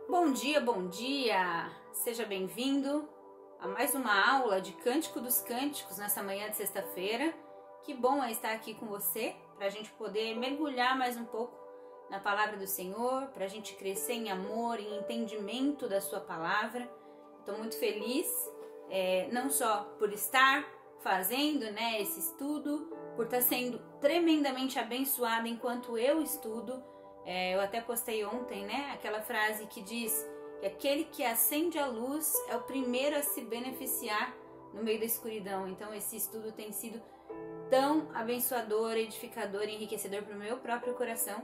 Bom dia! Seja bem-vindo a mais uma aula de Cântico dos Cânticos nessa manhã de sexta-feira. Que bom é estar aqui com você para a gente poder mergulhar mais um pouco na palavra do Senhor, para a gente crescer em amor e entendimento da sua palavra. Estou muito feliz, não só por estar fazendo esse estudo, por estar sendo tremendamente abençoada enquanto eu estudo. Eu até postei ontem, aquela frase que diz que aquele que acende a luz é o primeiro a se beneficiar no meio da escuridão. Então esse estudo tem sido tão abençoador, edificador e enriquecedor para o meu próprio coração.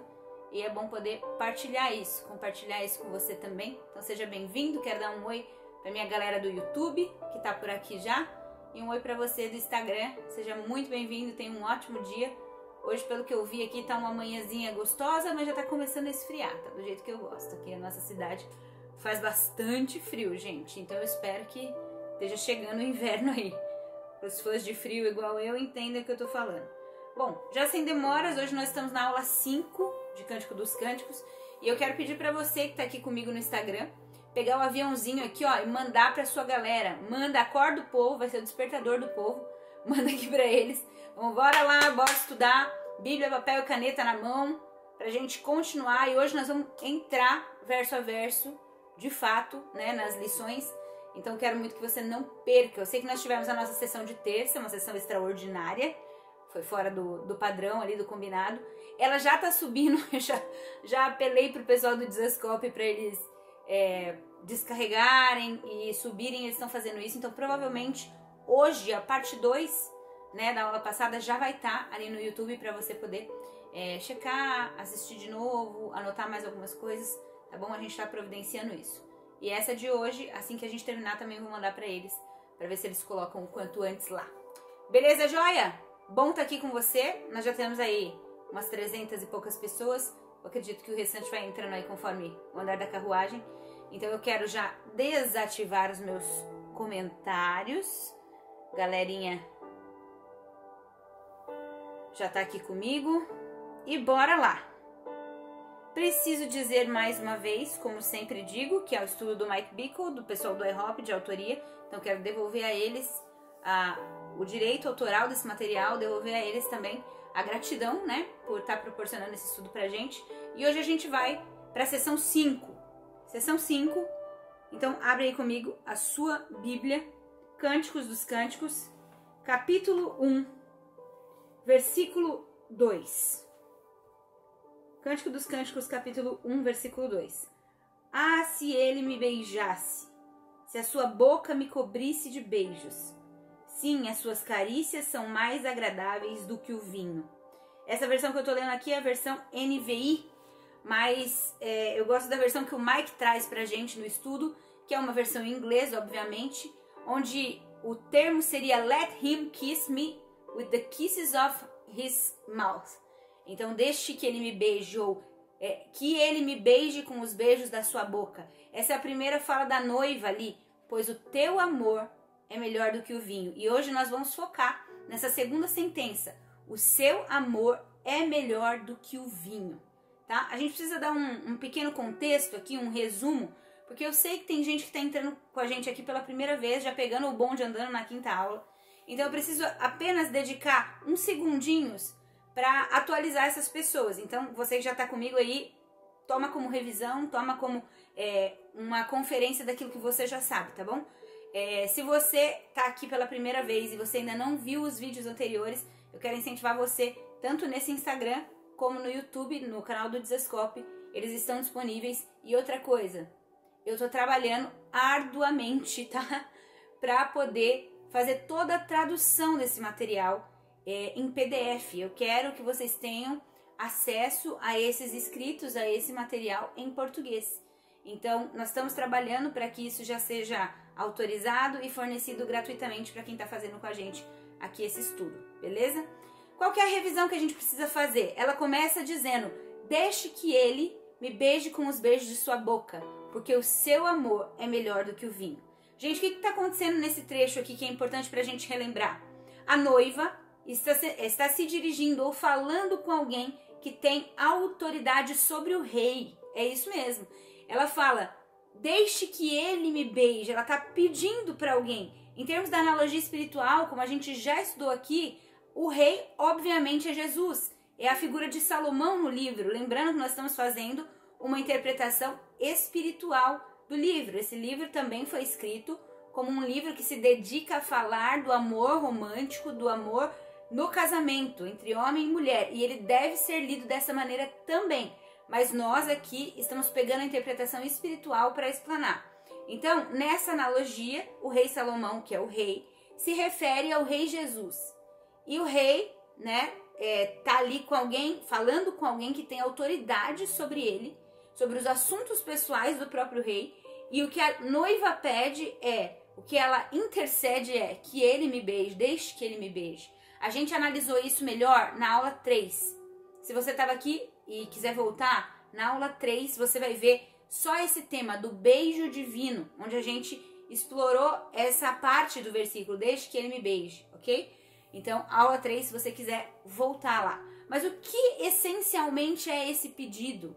E é bom poder compartilhar isso com você também. Então seja bem-vindo, quero dar um oi para minha galera do YouTube, que está por aqui já. E um oi para você do Instagram, seja muito bem-vindo, tenha um ótimo dia. Hoje, pelo que eu vi aqui, tá uma manhãzinha gostosa, mas já tá começando a esfriar, tá do jeito que eu gosto. Aqui na nossa cidade faz bastante frio, gente. Então eu espero que esteja chegando o inverno aí. Os fãs de frio igual eu entendem o que eu tô falando. Bom, já sem demoras, hoje nós estamos na aula 5 de Cântico dos Cânticos. E eu quero pedir pra você que tá aqui comigo no Instagram, pegar o aviãozinho aqui, ó, e mandar pra sua galera. Manda, acorda o povo, vai ser o despertador do povo. Manda aqui pra eles. Vamos, bora lá, bora estudar. Bíblia, papel e caneta na mão, pra gente continuar. E hoje nós vamos entrar verso a verso, de fato, nas lições. Então quero muito que você não perca. Eu sei que nós tivemos a nossa sessão de terça, uma sessão extraordinária. Foi fora do padrão ali, do combinado. Ela já tá subindo, eu já apelei pro pessoal do Desascope pra eles descarregarem e subirem. Eles estão fazendo isso, então provavelmente hoje a parte 2 da aula passada já vai estar ali no YouTube para você poder checar, assistir de novo, anotar mais algumas coisas, tá bom? A gente tá providenciando isso. E essa de hoje, assim que a gente terminar, também vou mandar para eles, para ver se eles colocam o quanto antes lá. Beleza, joia? Bom tá aqui com você. Nós já temos aí umas 300 e poucas pessoas. Eu acredito que o restante vai entrando aí conforme o andar da carruagem. Então eu quero já desativar os meus comentários. Galerinha já tá aqui comigo e bora lá. Preciso dizer mais uma vez, como sempre digo, que é o estudo do Mike Bickle, do pessoal do iHop, de autoria. Então quero devolver a eles o direito autoral desse material, devolver a eles também a gratidão, por estar proporcionando esse estudo pra gente. E hoje a gente vai pra sessão 5. Sessão 5. Então abre aí comigo a sua Bíblia, Cânticos dos Cânticos, capítulo 1. Versículo 2. Cântico dos Cânticos, capítulo 1, versículo 2. Ah, se ele me beijasse, se a sua boca me cobrisse de beijos. Sim, as suas carícias são mais agradáveis do que o vinho. Essa versão que eu tô lendo aqui é a versão NVI, mas eu gosto da versão que o Mike traz pra gente no estudo, que é uma versão em inglês, obviamente, onde o termo seria Let him kiss me with the kisses of his mouth. Então, deixe que ele me beijou, que ele me beije com os beijos da sua boca. Essa é a primeira fala da noiva ali, pois o teu amor é melhor do que o vinho. E hoje nós vamos focar nessa segunda sentença. O seu amor é melhor do que o vinho. Tá? A gente precisa dar um pequeno contexto aqui, um resumo, porque eu sei que tem gente que está entrando com a gente aqui pela primeira vez, já pegando o bonde andando na quinta aula. Então eu preciso apenas dedicar uns segundinhos para atualizar essas pessoas. Então você que já está comigo aí, toma como revisão, toma como uma conferência daquilo que você já sabe, tá bom? Se você está aqui pela primeira vez e você ainda não viu os vídeos anteriores, eu quero incentivar você, tanto nesse Instagram como no YouTube, no canal do Desascope, eles estão disponíveis. E outra coisa, eu estou trabalhando arduamente, tá? Para poder fazer toda a tradução desse material em PDF. Eu quero que vocês tenham acesso a esses escritos, a esse material em português. Então, nós estamos trabalhando para que isso já seja autorizado e fornecido gratuitamente para quem está fazendo com a gente aqui esse estudo, beleza? Qual que é a revisão que a gente precisa fazer? Ela começa dizendo, deixe que ele me beije com os beijos de sua boca, porque o seu amor é melhor do que o vinho. Gente, o que está acontecendo nesse trecho aqui que é importante para a gente relembrar? A noiva está se dirigindo ou falando com alguém que tem autoridade sobre o rei. É isso mesmo. Ela fala, deixe que ele me beije. Ela está pedindo para alguém. Em termos da analogia espiritual, como a gente já estudou aqui, o rei, obviamente, é Jesus. É a figura de Salomão no livro. Lembrando que nós estamos fazendo uma interpretação espiritual do livro. Esse livro também foi escrito como um livro que se dedica a falar do amor romântico, do amor no casamento, entre homem e mulher. E ele deve ser lido dessa maneira também. Mas nós aqui estamos pegando a interpretação espiritual para explanar. Então, nessa analogia, o rei Salomão, que é o rei, se refere ao rei Jesus. E o rei, né, tá ali com alguém, falando com alguém que tem autoridade sobre ele, sobre os assuntos pessoais do próprio rei. E o que a noiva pede o que ela intercede que ele me beije, deixe que ele me beije. A gente analisou isso melhor na aula 3. Se você estava aqui e quiser voltar, na aula 3 você vai ver só esse tema do beijo divino, onde a gente explorou essa parte do versículo, deixe que ele me beije, ok? Então, aula 3, se você quiser voltar lá. Mas o que essencialmente é esse pedido?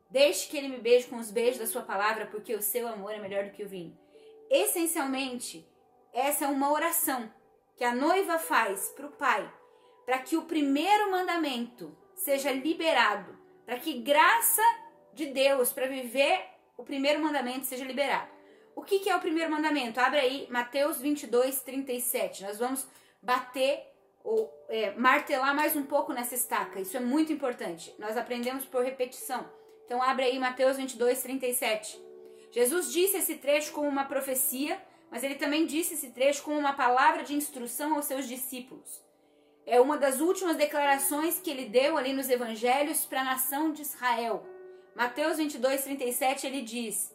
Deixe que ele me beije com os beijos da sua palavra, porque o seu amor é melhor do que o vinho. Essencialmente, essa é uma oração que a noiva faz para o pai, para que o primeiro mandamento seja liberado, para que graça de Deus para viver o primeiro mandamento seja liberado. O que é o primeiro mandamento? Abre aí Mateus 22, 37. Nós vamos bater ou martelar mais um pouco nessa estaca. Isso é muito importante. Nós aprendemos por repetição. Então abre aí Mateus 22, 37. Jesus disse esse trecho como uma profecia, mas ele também disse esse trecho como uma palavra de instrução aos seus discípulos. É uma das últimas declarações que ele deu ali nos evangelhos para a nação de Israel. Mateus 22, 37, ele diz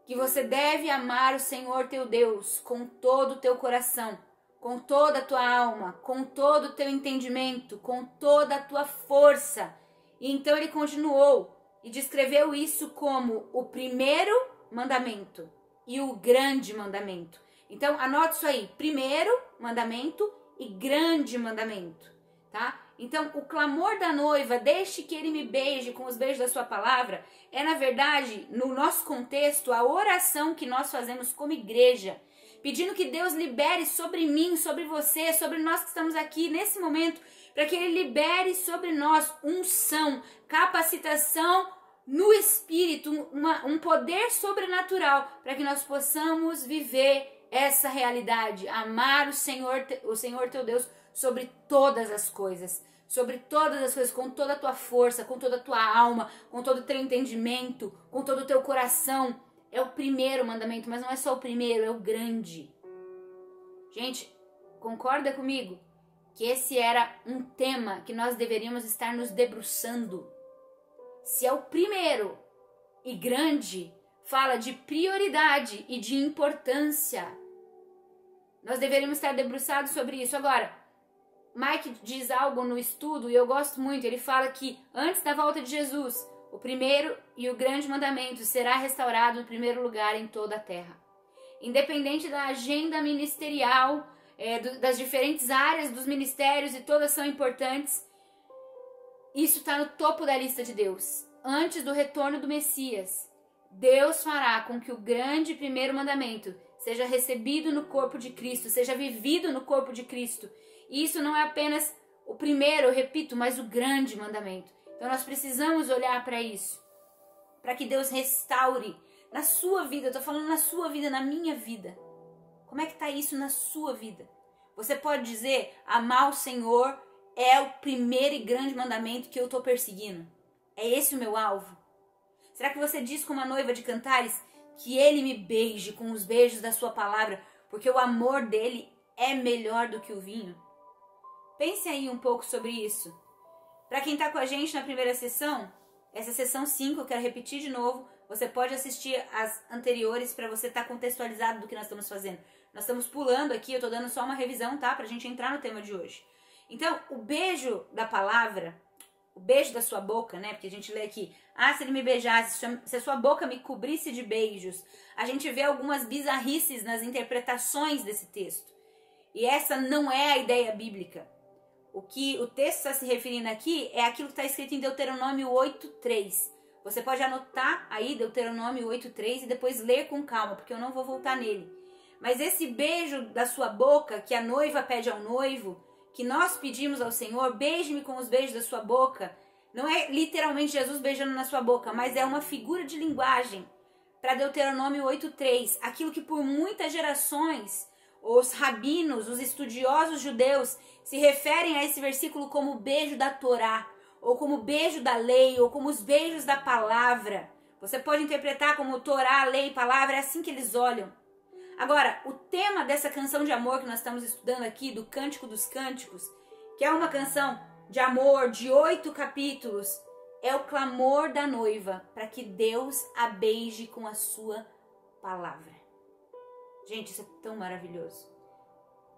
que você deve amar o Senhor teu Deus com todo o teu coração, com toda a tua alma, com todo o teu entendimento, com toda a tua força. E então ele continuou e descreveu isso como o primeiro mandamento e o grande mandamento. Então anote isso aí, primeiro mandamento e grande mandamento, tá? Então, o clamor da noiva, deixe que ele me beije com os beijos da sua palavra, é, na verdade, no nosso contexto, a oração que nós fazemos como igreja, pedindo que Deus libere sobre mim, sobre você, sobre nós que estamos aqui nesse momento, para que ele libere sobre nós unção, capacitação no Espírito, um poder sobrenatural, para que nós possamos viver essa realidade, amar o Senhor teu Deus sobre todas as coisas, com toda a tua força, com toda a tua alma, com todo o teu entendimento, com todo o teu coração. É o primeiro mandamento, mas não é só o primeiro, é o grande. Gente, concorda comigo que esse era um tema que nós deveríamos estar nos debruçando? Se é o primeiro e grande, fala de prioridade e de importância. Nós deveríamos estar debruçados sobre isso. Agora, Mike diz algo no estudo e eu gosto muito. Ele fala que antes da volta de Jesus, o primeiro e o grande mandamento será restaurado no primeiro lugar em toda a terra. Independente da agenda ministerial, das diferentes áreas dos ministérios, e todas são importantes, isso está no topo da lista de Deus. Antes do retorno do Messias, Deus fará com que o grande primeiro mandamento seja recebido no corpo de Cristo, seja vivido no corpo de Cristo. E isso não é apenas o primeiro, eu repito, mas o grande mandamento. Então nós precisamos olhar para isso, para que Deus restaure na sua vida. Eu estou falando na sua vida, na minha vida. Como é que está isso na sua vida? Você pode dizer, amar o Senhor é o primeiro e grande mandamento que eu estou perseguindo. É esse o meu alvo? Será que você diz como a noiva de Cantares que ele me beije com os beijos da sua palavra, porque o amor dele é melhor do que o vinho? Pense aí um pouco sobre isso. Para quem está com a gente na primeira sessão, essa sessão 5, eu quero repetir de novo, você pode assistir as anteriores para você estar contextualizado do que nós estamos fazendo. Nós estamos pulando aqui, eu estou dando só uma revisão, tá? Para a gente entrar no tema de hoje. Então, o beijo da palavra, o beijo da sua boca, né? Porque a gente lê aqui, se ele me beijasse, se a sua boca me cobrisse de beijos. A gente vê algumas bizarrices nas interpretações desse texto. E essa não é a ideia bíblica. O que o texto está se referindo aqui é aquilo que está escrito em Deuteronômio 8:3. Você pode anotar aí Deuteronômio 8:3 e depois ler com calma, porque eu não vou voltar nele. Mas esse beijo da sua boca, que a noiva pede ao noivo, que nós pedimos ao Senhor, beije-me com os beijos da sua boca, não é literalmente Jesus beijando na sua boca, mas é uma figura de linguagem para Deuteronômio 8:3, aquilo que por muitas gerações os rabinos, os estudiosos judeus se referem a esse versículo como o beijo da Torá, ou como o beijo da lei, ou como os beijos da palavra. Você pode interpretar como Torá, lei, palavra, é assim que eles olham. Agora, o tema dessa canção de amor que nós estamos estudando aqui, do Cântico dos Cânticos, que é uma canção de amor de 8 capítulos, é o clamor da noiva para que Deus a beije com a sua palavra. Gente, isso é tão maravilhoso.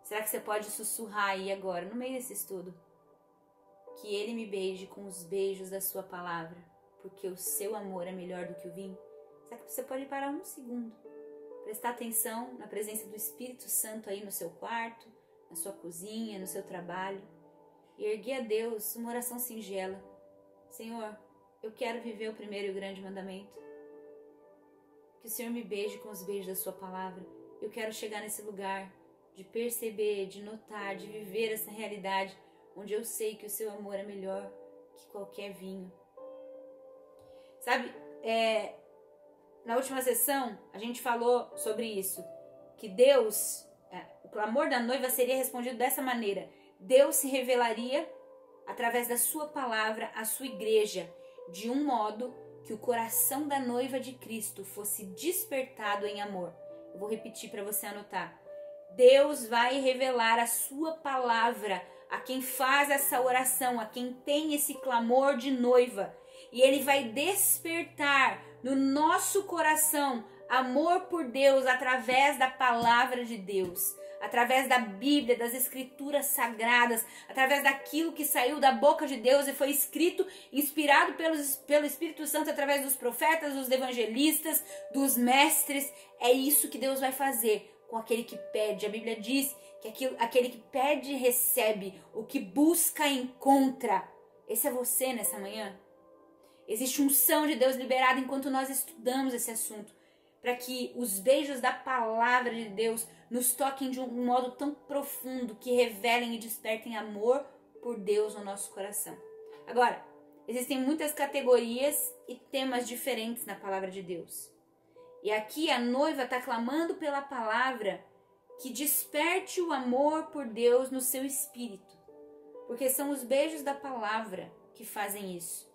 Será que você pode sussurrar aí agora, no meio desse estudo? Que Ele me beije com os beijos da sua palavra, porque o seu amor é melhor do que o vinho? Será que você pode parar um segundo? Prestar atenção na presença do Espírito Santo aí no seu quarto, na sua cozinha, no seu trabalho. E erguer a Deus uma oração singela. Senhor, eu quero viver o primeiro e o grande mandamento. Que o Senhor me beije com os beijos da sua palavra. Eu quero chegar nesse lugar de perceber, de notar, de viver essa realidade onde eu sei que o seu amor é melhor que qualquer vinho. Sabe, na última sessão a gente falou sobre isso, que Deus, o clamor da noiva seria respondido dessa maneira. Deus se revelaria através da sua palavra à sua igreja, de um modo que o coração da noiva de Cristo fosse despertado em amor. Eu vou repetir para você anotar. Deus vai revelar a sua palavra a quem faz essa oração, a quem tem esse clamor de noiva. E Ele vai despertar no nosso coração amor por Deus através da palavra de Deus, através da Bíblia, das Escrituras Sagradas, através daquilo que saiu da boca de Deus e foi escrito, inspirado pelo Espírito Santo através dos profetas, dos evangelistas, dos mestres. É isso que Deus vai fazer com aquele que pede. A Bíblia diz que aquele que pede recebe, o que busca encontra. Esse é você nessa manhã? Existe unção de Deus liberada enquanto nós estudamos esse assunto, para que os beijos da palavra de Deus nos toquem de um modo tão profundo que revelem e despertem amor por Deus no nosso coração. Agora, existem muitas categorias e temas diferentes na palavra de Deus. E aqui a noiva está clamando pela palavra que desperte o amor por Deus no seu espírito. Porque são os beijos da palavra que fazem isso.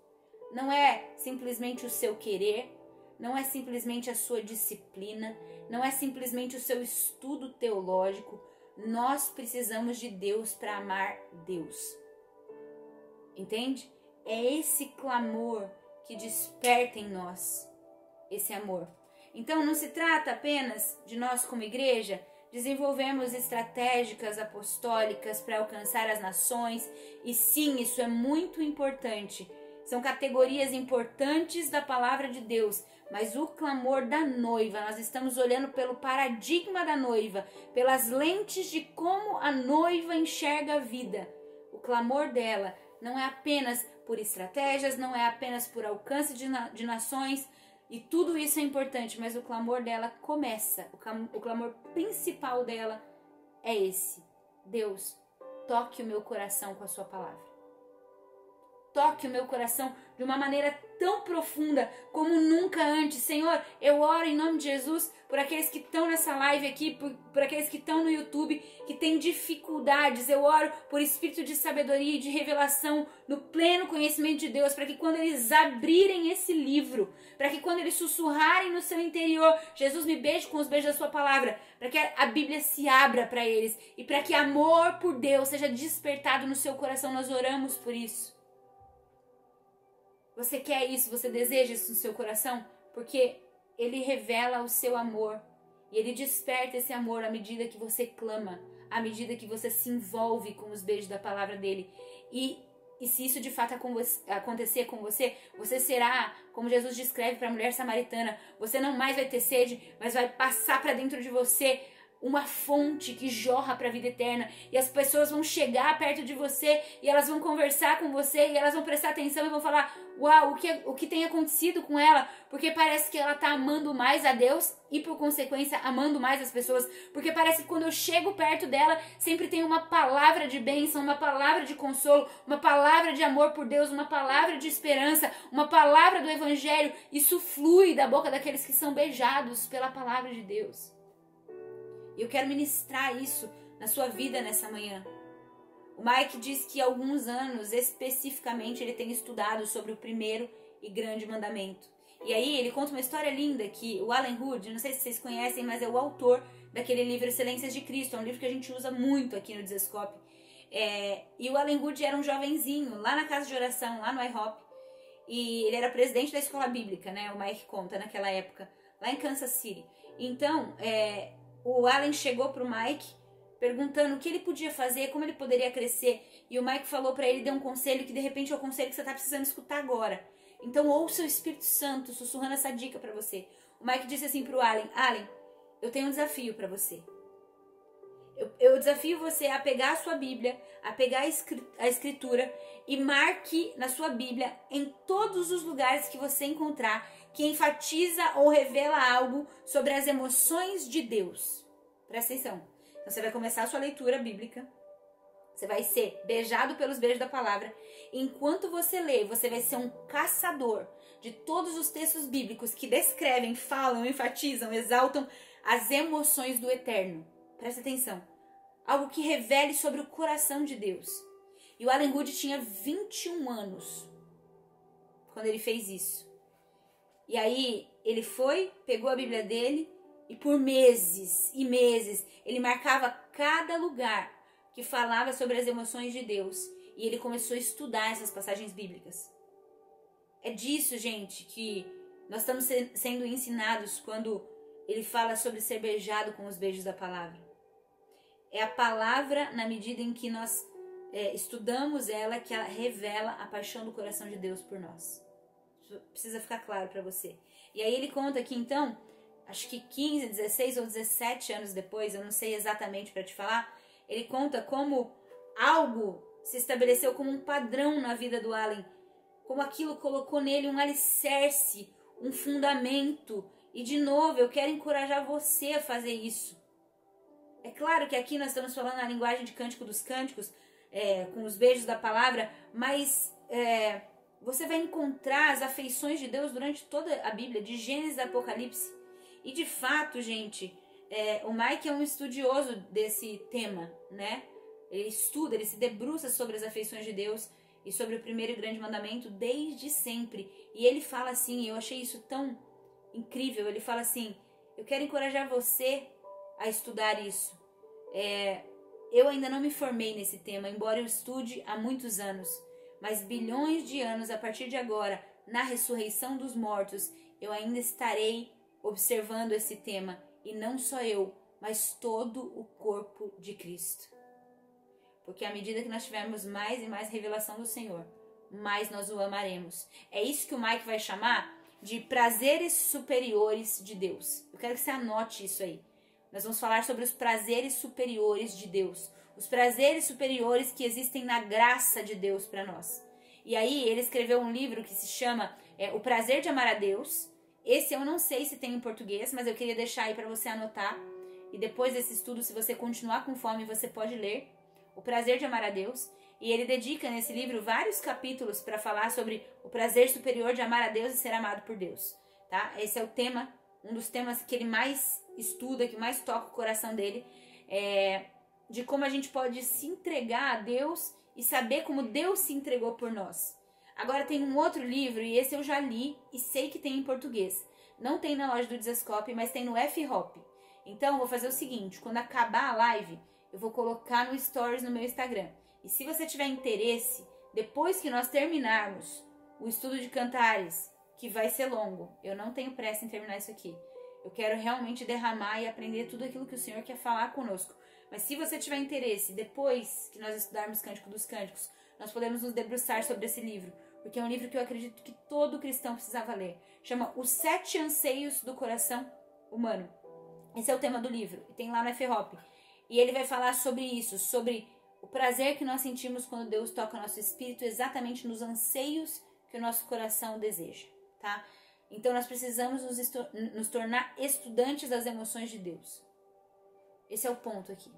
Não é simplesmente o seu querer, não é simplesmente a sua disciplina, não é simplesmente o seu estudo teológico. Nós precisamos de Deus para amar Deus. Entende? É esse clamor que desperta em nós esse amor. Então não se trata apenas de nós como igreja desenvolvermos estratégias apostólicas para alcançar as nações, e sim, isso é muito importante. São categorias importantes da palavra de Deus, mas o clamor da noiva, nós estamos olhando pelo paradigma da noiva, pelas lentes de como a noiva enxerga a vida. O clamor dela não é apenas por estratégias, não é apenas por alcance de nações, e tudo isso é importante, mas o clamor dela começa, o clamor principal dela é esse: Deus, toque o meu coração com a sua palavra. Toque o meu coração de uma maneira tão profunda como nunca antes. Senhor, eu oro em nome de Jesus por aqueles que estão nessa live aqui, por aqueles que estão no YouTube, que têm dificuldades. Eu oro por espírito de sabedoria e de revelação no pleno conhecimento de Deus, para que quando eles abrirem esse livro, para que quando eles sussurrarem no seu interior, Jesus me beije com os beijos da sua palavra, para que a Bíblia se abra para eles e para que amor por Deus seja despertado no seu coração. Nós oramos por isso. Você quer isso? Você deseja isso no seu coração? Porque Ele revela o seu amor. E Ele desperta esse amor à medida que você clama. À medida que você se envolve com os beijos da palavra dEle. E se isso de fato acontecer com você, você será, como Jesus descreve para a mulher samaritana, você não mais vai ter sede, mas vai passar para dentro de você uma fonte que jorra para a vida eterna, e as pessoas vão chegar perto de você e elas vão conversar com você e elas vão prestar atenção e vão falar: uau, o que tem acontecido com ela? Porque parece que ela tá amando mais a Deus e por consequência amando mais as pessoas, porque parece que quando eu chego perto dela sempre tem uma palavra de bênção, uma palavra de consolo, uma palavra de amor por Deus, uma palavra de esperança, uma palavra do evangelho. Isso flui da boca daqueles que são beijados pela palavra de Deus. E eu quero ministrar isso na sua vida nessa manhã. O Mike diz que há alguns anos, especificamente, ele tem estudado sobre o primeiro e grande mandamento. E aí ele conta uma história linda que o Alan Hood, não sei se vocês conhecem, mas é o autor daquele livro Excelências de Cristo. É um livro que a gente usa muito aqui no Desescope. E o Alan Hood era um jovenzinho lá na casa de oração, lá no IHOP. E ele era presidente da escola bíblica, né? O Mike conta naquela época, lá em Kansas City. Então, o Alan chegou pro Mike perguntando o que ele podia fazer, como ele poderia crescer. E o Mike falou pra ele, deu um conselho que de repente é o conselho que você tá precisando escutar agora. Então ouça o Espírito Santo sussurrando essa dica pra você. O Mike disse assim pro Alan: Alan, eu tenho um desafio pra você. Eu desafio você a pegar a sua Bíblia, a pegar a Escritura e marque na sua Bíblia, em todos os lugares que você encontrar, que enfatiza ou revela algo sobre as emoções de Deus. Presta atenção. Então você vai começar a sua leitura bíblica. Você vai ser beijado pelos beijos da palavra. Enquanto você lê, você vai ser um caçador de todos os textos bíblicos que descrevem, falam, enfatizam, exaltam as emoções do eterno. Presta atenção. Algo que revele sobre o coração de Deus. E o Alan Hood tinha 21 anos quando ele fez isso. E aí ele foi, pegou a Bíblia dele e por meses e meses ele marcava cada lugar que falava sobre as emoções de Deus. E ele começou a estudar essas passagens bíblicas. É disso, gente, que nós estamos sendo ensinados quando ele fala sobre ser beijado com os beijos da palavra. É a palavra, na medida em que nós estudamos ela, que ela revela a paixão do coração de Deus por nós. Isso precisa ficar claro para você. E aí ele conta que então, acho que 15, 16 ou 17 anos depois, eu não sei exatamente para te falar, ele conta como algo se estabeleceu como um padrão na vida do Alan, como aquilo colocou nele um alicerce, um fundamento. E de novo, eu quero encorajar você a fazer isso. É claro que aqui nós estamos falando a linguagem de Cântico dos Cânticos, com os beijos da palavra, mas você vai encontrar as afeições de Deus durante toda a Bíblia, de Gênesis a Apocalipse. E de fato, gente, o Mike é um estudioso desse tema, né? Ele estuda, ele se debruça sobre as afeições de Deus e sobre o primeiro e grande mandamento desde sempre. E ele fala assim, eu achei isso tão incrível, ele fala assim: eu quero encorajar você a estudar isso. Eu ainda não me formei nesse tema, embora eu estude há muitos anos, mas bilhões de anos a partir de agora, na ressurreição dos mortos, eu ainda estarei observando esse tema, e não só eu, mas todo o corpo de Cristo. Porque à medida que nós tivermos mais e mais revelação do Senhor, mais nós o amaremos. É isso que o Mike vai chamar de prazeres superiores de Deus. Eu quero que você anote isso aí. Nós vamos falar sobre os prazeres superiores de Deus. Os prazeres superiores que existem na graça de Deus para nós. E aí ele escreveu um livro que se chama O Prazer de Amar a Deus. Esse eu não sei se tem em português, mas eu queria deixar aí para você anotar. E depois desse estudo, se você continuar com fome, você pode ler O Prazer de Amar a Deus. E ele dedica nesse livro vários capítulos para falar sobre o prazer superior de amar a Deus e ser amado por Deus. Tá? Esse é o tema, um dos temas que ele mais estuda, que mais toca o coração dele, de como a gente pode se entregar a Deus e saber como Deus se entregou por nós. Agora tem um outro livro, e esse eu já li e sei que tem em português. Não tem na loja do Desescope, mas tem no F-Hop. Então eu vou fazer o seguinte, quando acabar a live, eu vou colocar no Stories no meu Instagram. E se você tiver interesse, depois que nós terminarmos o estudo de Cantares, que vai ser longo, eu não tenho pressa em terminar isso aqui. Eu quero realmente derramar e aprender tudo aquilo que o Senhor quer falar conosco. Mas se você tiver interesse, depois que nós estudarmos Cântico dos Cânticos, nós podemos nos debruçar sobre esse livro. Porque é um livro que eu acredito que todo cristão precisava ler. Chama Os 7 Anseios do Coração Humano. Esse é o tema do livro, tem lá no F-Hop. E ele vai falar sobre isso, sobre o prazer que nós sentimos quando Deus toca o nosso espírito, exatamente nos anseios que o nosso coração deseja, tá? Então nós precisamos nos tornar estudantes das emoções de Deus. Esse é o ponto aqui.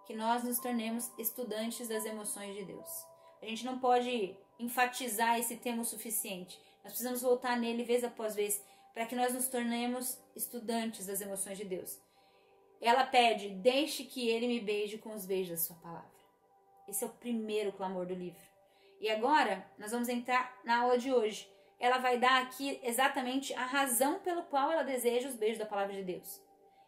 Que nós nos tornemos estudantes das emoções de Deus. A gente não pode enfatizar esse tema o suficiente. Nós precisamos voltar nele vez após vez para que nós nos tornemos estudantes das emoções de Deus. Ela pede, deixe que ele me beije com os beijos da sua palavra. Esse é o primeiro clamor do livro. E agora, nós vamos entrar na aula de hoje. Ela vai dar aqui exatamente a razão pelo qual ela deseja os beijos da palavra de Deus.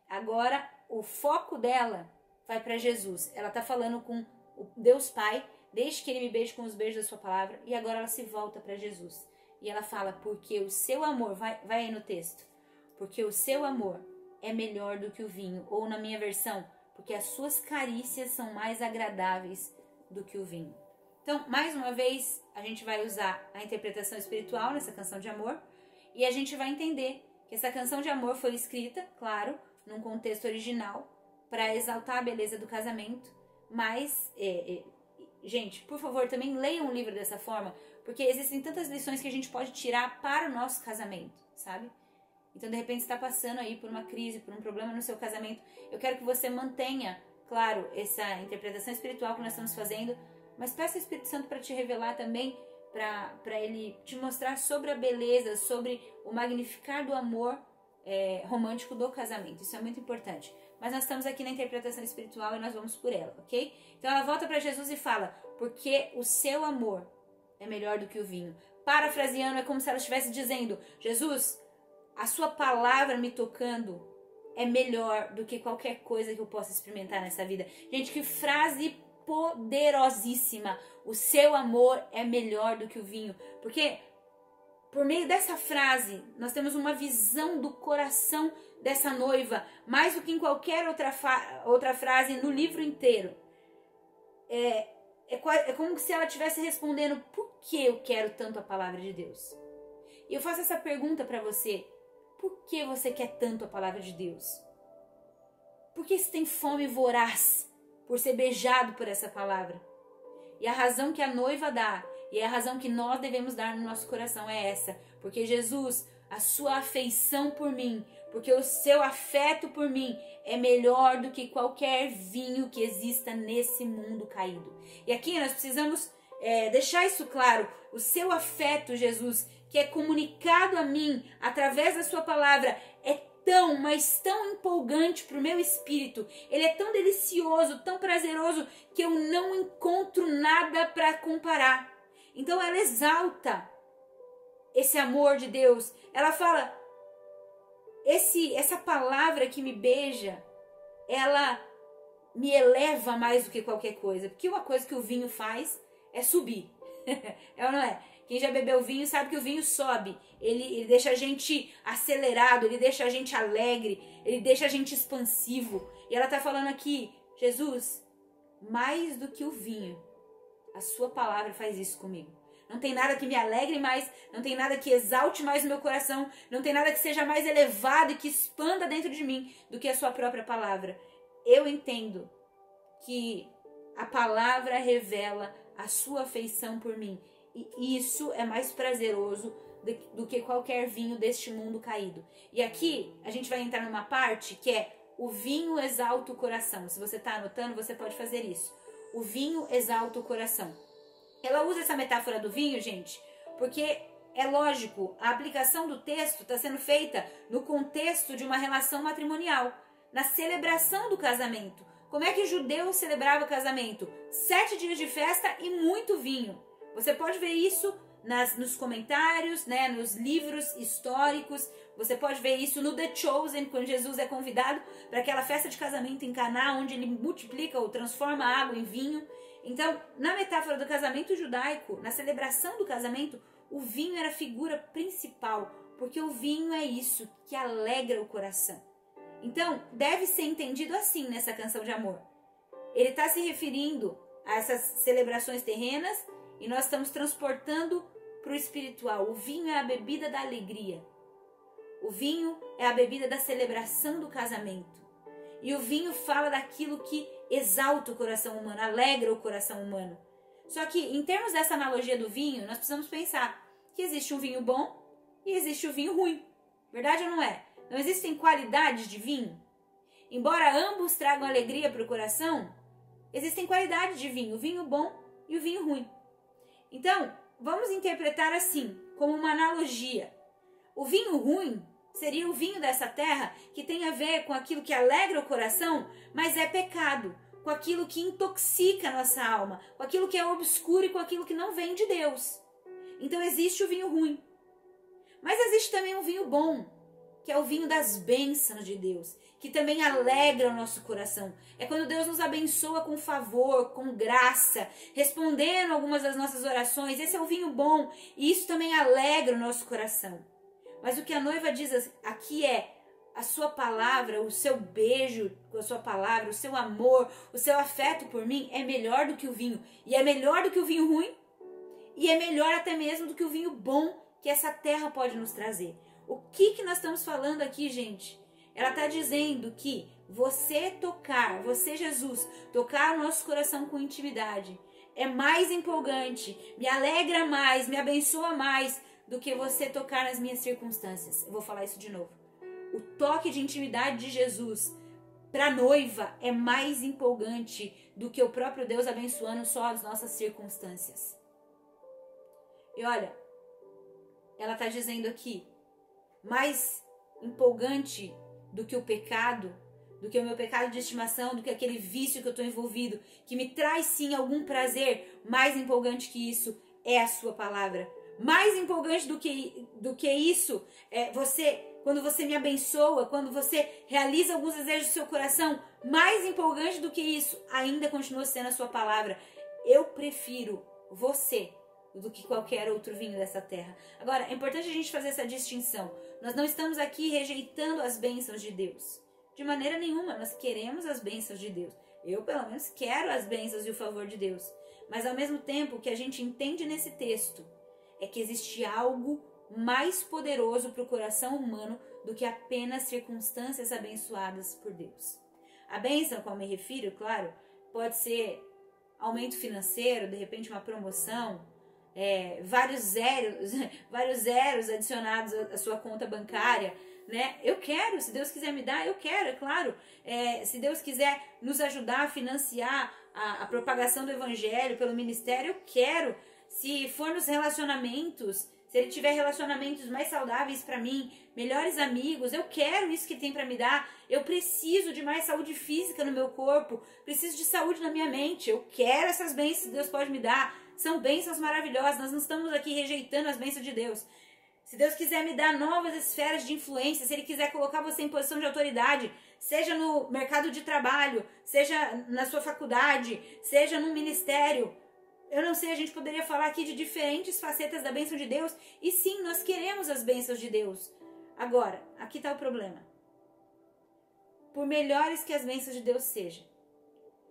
Agora, o foco dela vai para Jesus. Ela está falando com o Deus Pai, deixe que ele me beije com os beijos da sua palavra. E agora ela se volta para Jesus. E ela fala, porque o seu amor, vai aí no texto, porque o seu amor é melhor do que o vinho. Ou na minha versão, porque as suas carícias são mais agradáveis do que o vinho. Então, mais uma vez, a gente vai usar a interpretação espiritual nessa canção de amor. E a gente vai entender que essa canção de amor foi escrita, claro, num contexto original, para exaltar a beleza do casamento. Mas, gente, por favor, também leiam o livro dessa forma, porque existem tantas lições que a gente pode tirar para o nosso casamento, sabe? Então, de repente, você está passando aí por uma crise, por um problema no seu casamento. Eu quero que você mantenha, claro, essa interpretação espiritual que nós estamos fazendo, mas peça ao Espírito Santo para te revelar também, para ele te mostrar sobre a beleza, sobre o magnificar do amor romântico do casamento. Isso é muito importante. Mas nós estamos aqui na interpretação espiritual e nós vamos por ela, ok? Então ela volta para Jesus e fala, porque o seu amor é melhor do que o vinho. Parafraseando, é como se ela estivesse dizendo, Jesus, a sua palavra me tocando é melhor do que qualquer coisa que eu possa experimentar nessa vida. Gente, que frase poderosíssima. O seu amor é melhor do que o vinho. Porque por meio dessa frase, nós temos uma visão do coração dessa noiva, mais do que em qualquer outra frase no livro inteiro. É como se ela estivesse respondendo, por que eu quero tanto a palavra de Deus? E eu faço essa pergunta para você, por que você quer tanto a palavra de Deus? Por que você tem fome voraz por ser beijado por essa palavra? E a razão que a noiva dá, e a razão que nós devemos dar no nosso coração é essa. Porque Jesus, a sua afeição por mim, porque o seu afeto por mim é melhor do que qualquer vinho que exista nesse mundo caído. E aqui nós precisamos deixar isso claro. O seu afeto, Jesus, que é comunicado a mim através da sua palavra, é tão, mas tão empolgante para o meu espírito. Ele é tão delicioso, tão prazeroso, que eu não encontro nada para comparar. Então ela exalta esse amor de Deus. Ela fala, essa palavra que me beija, ela me eleva mais do que qualquer coisa. Porque uma coisa que o vinho faz é subir. É ou não é? Quem já bebeu vinho sabe que o vinho sobe. Ele deixa a gente acelerado, ele deixa a gente alegre, ele deixa a gente expansivo. E ela está falando aqui, Jesus, mais do que o vinho, a sua palavra faz isso comigo. Não tem nada que me alegre mais, não tem nada que exalte mais o meu coração, não tem nada que seja mais elevado e que expanda dentro de mim do que a sua própria palavra. Eu entendo que a palavra revela a sua afeição por mim. E isso é mais prazeroso do que qualquer vinho deste mundo caído. E aqui a gente vai entrar numa parte que é o vinho exalta o coração. Se você está anotando, você pode fazer isso. O vinho exalta o coração. Ela usa essa metáfora do vinho, gente, porque é lógico, a aplicação do texto está sendo feita no contexto de uma relação matrimonial, na celebração do casamento. Como é que o judeu celebrava o casamento? 7 dias de festa e muito vinho. Você pode ver isso nos comentários, né, nos livros históricos. Você pode ver isso no The Chosen, quando Jesus é convidado para aquela festa de casamento em Caná, onde ele multiplica ou transforma a água em vinho. Então, na metáfora do casamento judaico, na celebração do casamento, o vinho era a figura principal, porque o vinho é isso que alegra o coração. Então, deve ser entendido assim nessa canção de amor. Ele está se referindo a essas celebrações terrenas e nós estamos transportando para o espiritual. O vinho é a bebida da alegria. O vinho é a bebida da celebração do casamento. E o vinho fala daquilo que exalta o coração humano, alegra o coração humano. Só que, em termos dessa analogia do vinho, nós precisamos pensar que existe um vinho bom e existe o vinho ruim. Verdade ou não é? Não existem qualidades de vinho? Embora ambos tragam alegria para o coração, existem qualidades de vinho, o vinho bom e o vinho ruim. Então, vamos interpretar assim, como uma analogia. O vinho ruim seria o vinho dessa terra que tem a ver com aquilo que alegra o coração, mas é pecado, com aquilo que intoxica a nossa alma, com aquilo que é obscuro e com aquilo que não vem de Deus. Então existe o vinho ruim. Mas existe também um vinho bom, que é o vinho das bênçãos de Deus, que também alegra o nosso coração. É quando Deus nos abençoa com favor, com graça, respondendo algumas das nossas orações. Esse é o vinho bom e isso também alegra o nosso coração. Mas o que a noiva diz aqui é: a sua palavra, o seu beijo com a sua palavra, o seu amor, o seu afeto por mim é melhor do que o vinho. E é melhor do que o vinho ruim. E é melhor até mesmo do que o vinho bom que essa terra pode nos trazer. O que nós estamos falando aqui, gente? Ela está dizendo que você, Jesus, tocar o nosso coração com intimidade é mais empolgante, me alegra mais, me abençoa mais do que você tocar nas minhas circunstâncias. Eu vou falar isso de novo. O toque de intimidade de Jesus para a noiva é mais empolgante do que o próprio Deus abençoando só as nossas circunstâncias. E olha, ela está dizendo aqui, mais empolgante do que o pecado, do que o meu pecado de estimação, do que aquele vício que eu estou envolvido, que me traz sim algum prazer, mais empolgante que isso é a sua palavra. Mais empolgante do que isso é quando você me abençoa, quando você realiza alguns desejos do seu coração, mais empolgante do que isso ainda continua sendo a sua palavra. Eu prefiro você do que qualquer outro vinho dessa terra. Agora, é importante a gente fazer essa distinção. Nós não estamos aqui rejeitando as bênçãos de Deus. De maneira nenhuma, nós queremos as bênçãos de Deus. Eu, pelo menos, quero as bênçãos e o favor de Deus. Mas, ao mesmo tempo, o que a gente entende nesse texto é que existe algo mais poderoso para o coração humano do que apenas circunstâncias abençoadas por Deus. A bênção, como me refiro, claro, pode ser aumento financeiro, de repente uma promoção, vários zeros adicionados à sua conta bancária, né? Eu quero, se Deus quiser me dar, eu quero, é claro. Se Deus quiser nos ajudar a financiar a propagação do evangelho pelo ministério, eu quero. Se for nos relacionamentos, se Ele tiver relacionamentos mais saudáveis para mim, melhores amigos, eu quero isso que Ele tem para me dar. Eu preciso de mais saúde física no meu corpo, preciso de saúde na minha mente. Eu quero essas bênçãos que Deus pode me dar. São bênçãos maravilhosas, nós não estamos aqui rejeitando as bênçãos de Deus. Se Deus quiser me dar novas esferas de influência, se Ele quiser colocar você em posição de autoridade, seja no mercado de trabalho, seja na sua faculdade, seja no ministério, eu não sei, a gente poderia falar aqui de diferentes facetas da bênção de Deus, e sim, nós queremos as bênçãos de Deus. Agora, aqui está o problema. Por melhores que as bênçãos de Deus sejam,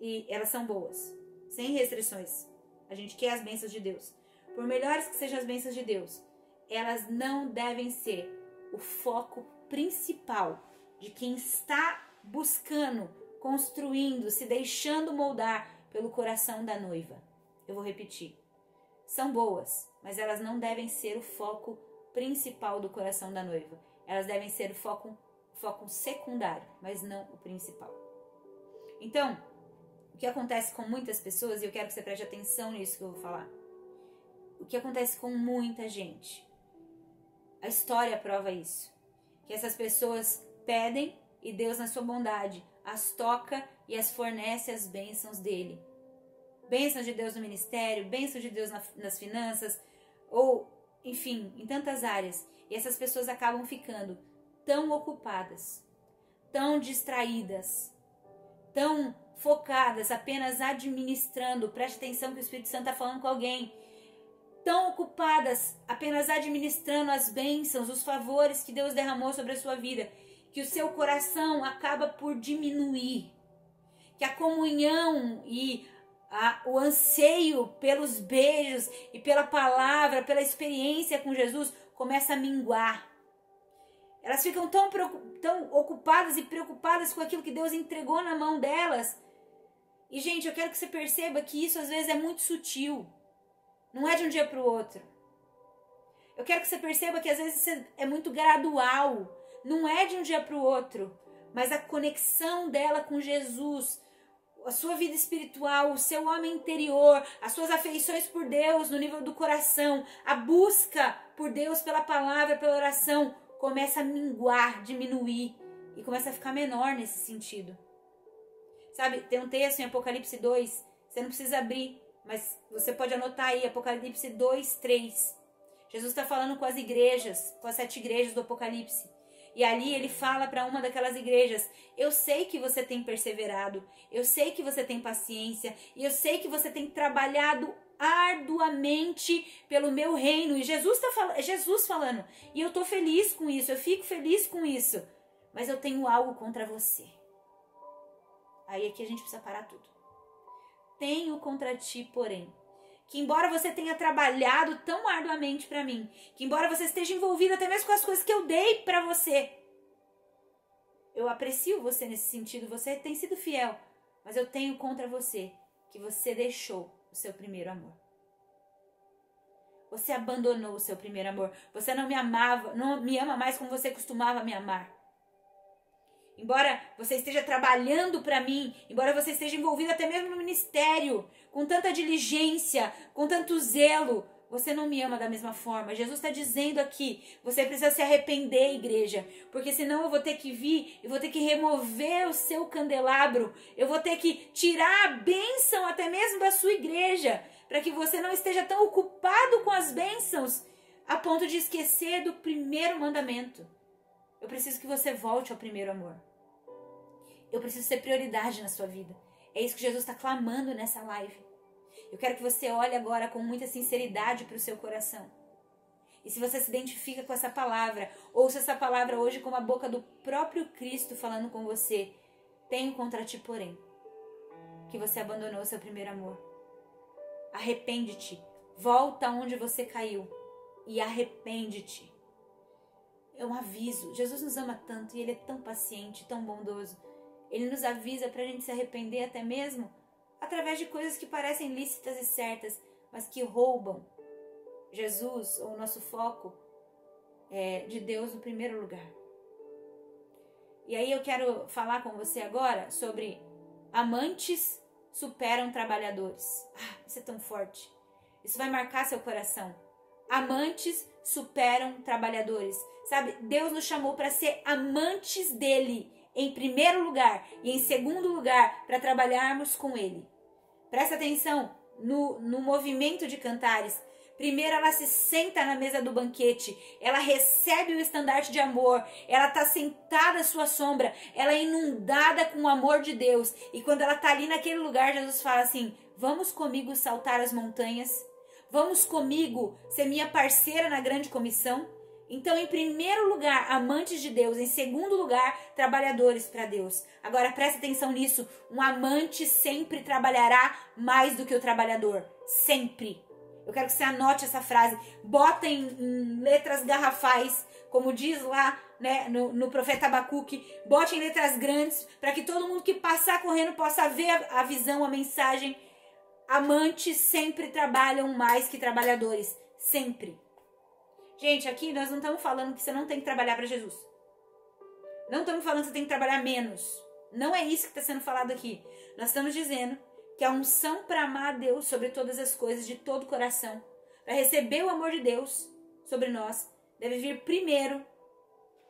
e elas são boas, sem restrições, a gente quer as bênçãos de Deus. Por melhores que sejam as bênçãos de Deus, elas não devem ser o foco principal de quem está buscando, construindo, se deixando moldar pelo coração da noiva. Eu vou repetir. São boas, mas elas não devem ser o foco principal do coração da noiva. Elas devem ser o foco secundário, mas não o principal. Então, o que acontece com muitas pessoas, e eu quero que você preste atenção nisso que eu vou falar. O que acontece com muita gente? A história prova isso. Que essas pessoas pedem e Deus, na sua bondade, as toca e as fornece as bênçãos dele. Bênçãos de Deus no ministério, bênçãos de Deus nas finanças, ou, enfim, em tantas áreas. E essas pessoas acabam ficando tão ocupadas, tão distraídas, tão focadas, apenas administrando. Preste atenção que o Espírito Santo está falando com alguém. Tão ocupadas, apenas administrando as bênçãos, os favores que Deus derramou sobre a sua vida, que o seu coração acaba por diminuir. Que a comunhão e o anseio pelos beijos e pela palavra, pela experiência com Jesus, começa a minguar. Elas ficam tão ocupadas e preocupadas com aquilo que Deus entregou na mão delas. E, gente, eu quero que você perceba que isso às vezes é muito sutil. Não é de um dia para o outro. Eu quero que você perceba que às vezes é muito gradual. Não é de um dia para o outro. Mas a conexão dela com Jesus, a sua vida espiritual, o seu homem interior, as suas afeições por Deus no nível do coração, a busca por Deus pela palavra, pela oração, começa a minguar, diminuir e começa a ficar menor nesse sentido. Sabe, tem um texto em Apocalipse 2, você não precisa abrir, mas você pode anotar aí, Apocalipse 2, 3. Jesus está falando com as igrejas, com as 7 igrejas do Apocalipse. E ali ele fala para uma daquelas igrejas: eu sei que você tem perseverado, eu sei que você tem paciência, e eu sei que você tem trabalhado arduamente pelo meu reino. E Jesus falando, e eu tô feliz com isso, eu fico feliz com isso, mas eu tenho algo contra você. Aí aqui a gente precisa parar tudo. Tenho contra ti, porém, que embora você tenha trabalhado tão arduamente para mim, que embora você esteja envolvido até mesmo com as coisas que eu dei para você, eu aprecio você nesse sentido, você tem sido fiel, mas eu tenho contra você que você deixou o seu primeiro amor. Você abandonou o seu primeiro amor. Você não me amava, não me ama mais como você costumava me amar. Embora você esteja trabalhando para mim, embora você esteja envolvido até mesmo no ministério, com tanta diligência, com tanto zelo, você não me ama da mesma forma. Jesus está dizendo aqui, você precisa se arrepender, igreja, porque senão eu vou ter que vir e vou ter que remover o seu candelabro, eu vou ter que tirar a bênção até mesmo da sua igreja, para que você não esteja tão ocupado com as bênçãos a ponto de esquecer do primeiro mandamento. Eu preciso que você volte ao primeiro amor. Eu preciso ser prioridade na sua vida. É isso que Jesus está clamando nessa live. Eu quero que você olhe agora com muita sinceridade para o seu coração. E se você se identifica com essa palavra, ouça essa palavra hoje como a boca do próprio Cristo falando com você. Tenho contra ti, porém, que você abandonou o seu primeiro amor. Arrepende-te. Volta onde você caiu. E arrepende-te. É um aviso. Jesus nos ama tanto e Ele é tão paciente, tão bondoso. Ele nos avisa para a gente se arrepender até mesmo através de coisas que parecem lícitas e certas, mas que roubam Jesus, ou o nosso foco, de Deus no primeiro lugar. E aí eu quero falar com você agora sobre amantes superam trabalhadores. Isso é tão forte. Isso vai marcar seu coração. Amantes superam trabalhadores. Sabe, Deus nos chamou para ser amantes dele em primeiro lugar e em segundo lugar para trabalharmos com ele. Presta atenção no movimento de Cantares. Primeiro ela se senta na mesa do banquete, ela recebe o estandarte de amor, ela está sentada à sua sombra, ela é inundada com o amor de Deus. E quando ela está ali naquele lugar, Jesus fala assim: vamos comigo saltar as montanhas? Vamos comigo ser minha parceira na grande comissão? Então, em primeiro lugar, amantes de Deus. Em segundo lugar, trabalhadores para Deus. Agora, presta atenção nisso. Um amante sempre trabalhará mais do que o trabalhador. Sempre. Eu quero que você anote essa frase. Bota em letras garrafais, como diz lá, né, no profeta Abacuque. Bote em letras grandes, para que todo mundo que passar correndo possa ver a visão, a mensagem. Amantes sempre trabalham mais que trabalhadores. Sempre. Gente, aqui nós não estamos falando que você não tem que trabalhar para Jesus. Não estamos falando que você tem que trabalhar menos. Não é isso que está sendo falado aqui. Nós estamos dizendo que a unção para amar a Deus sobre todas as coisas, de todo o coração, para receber o amor de Deus sobre nós, deve vir primeiro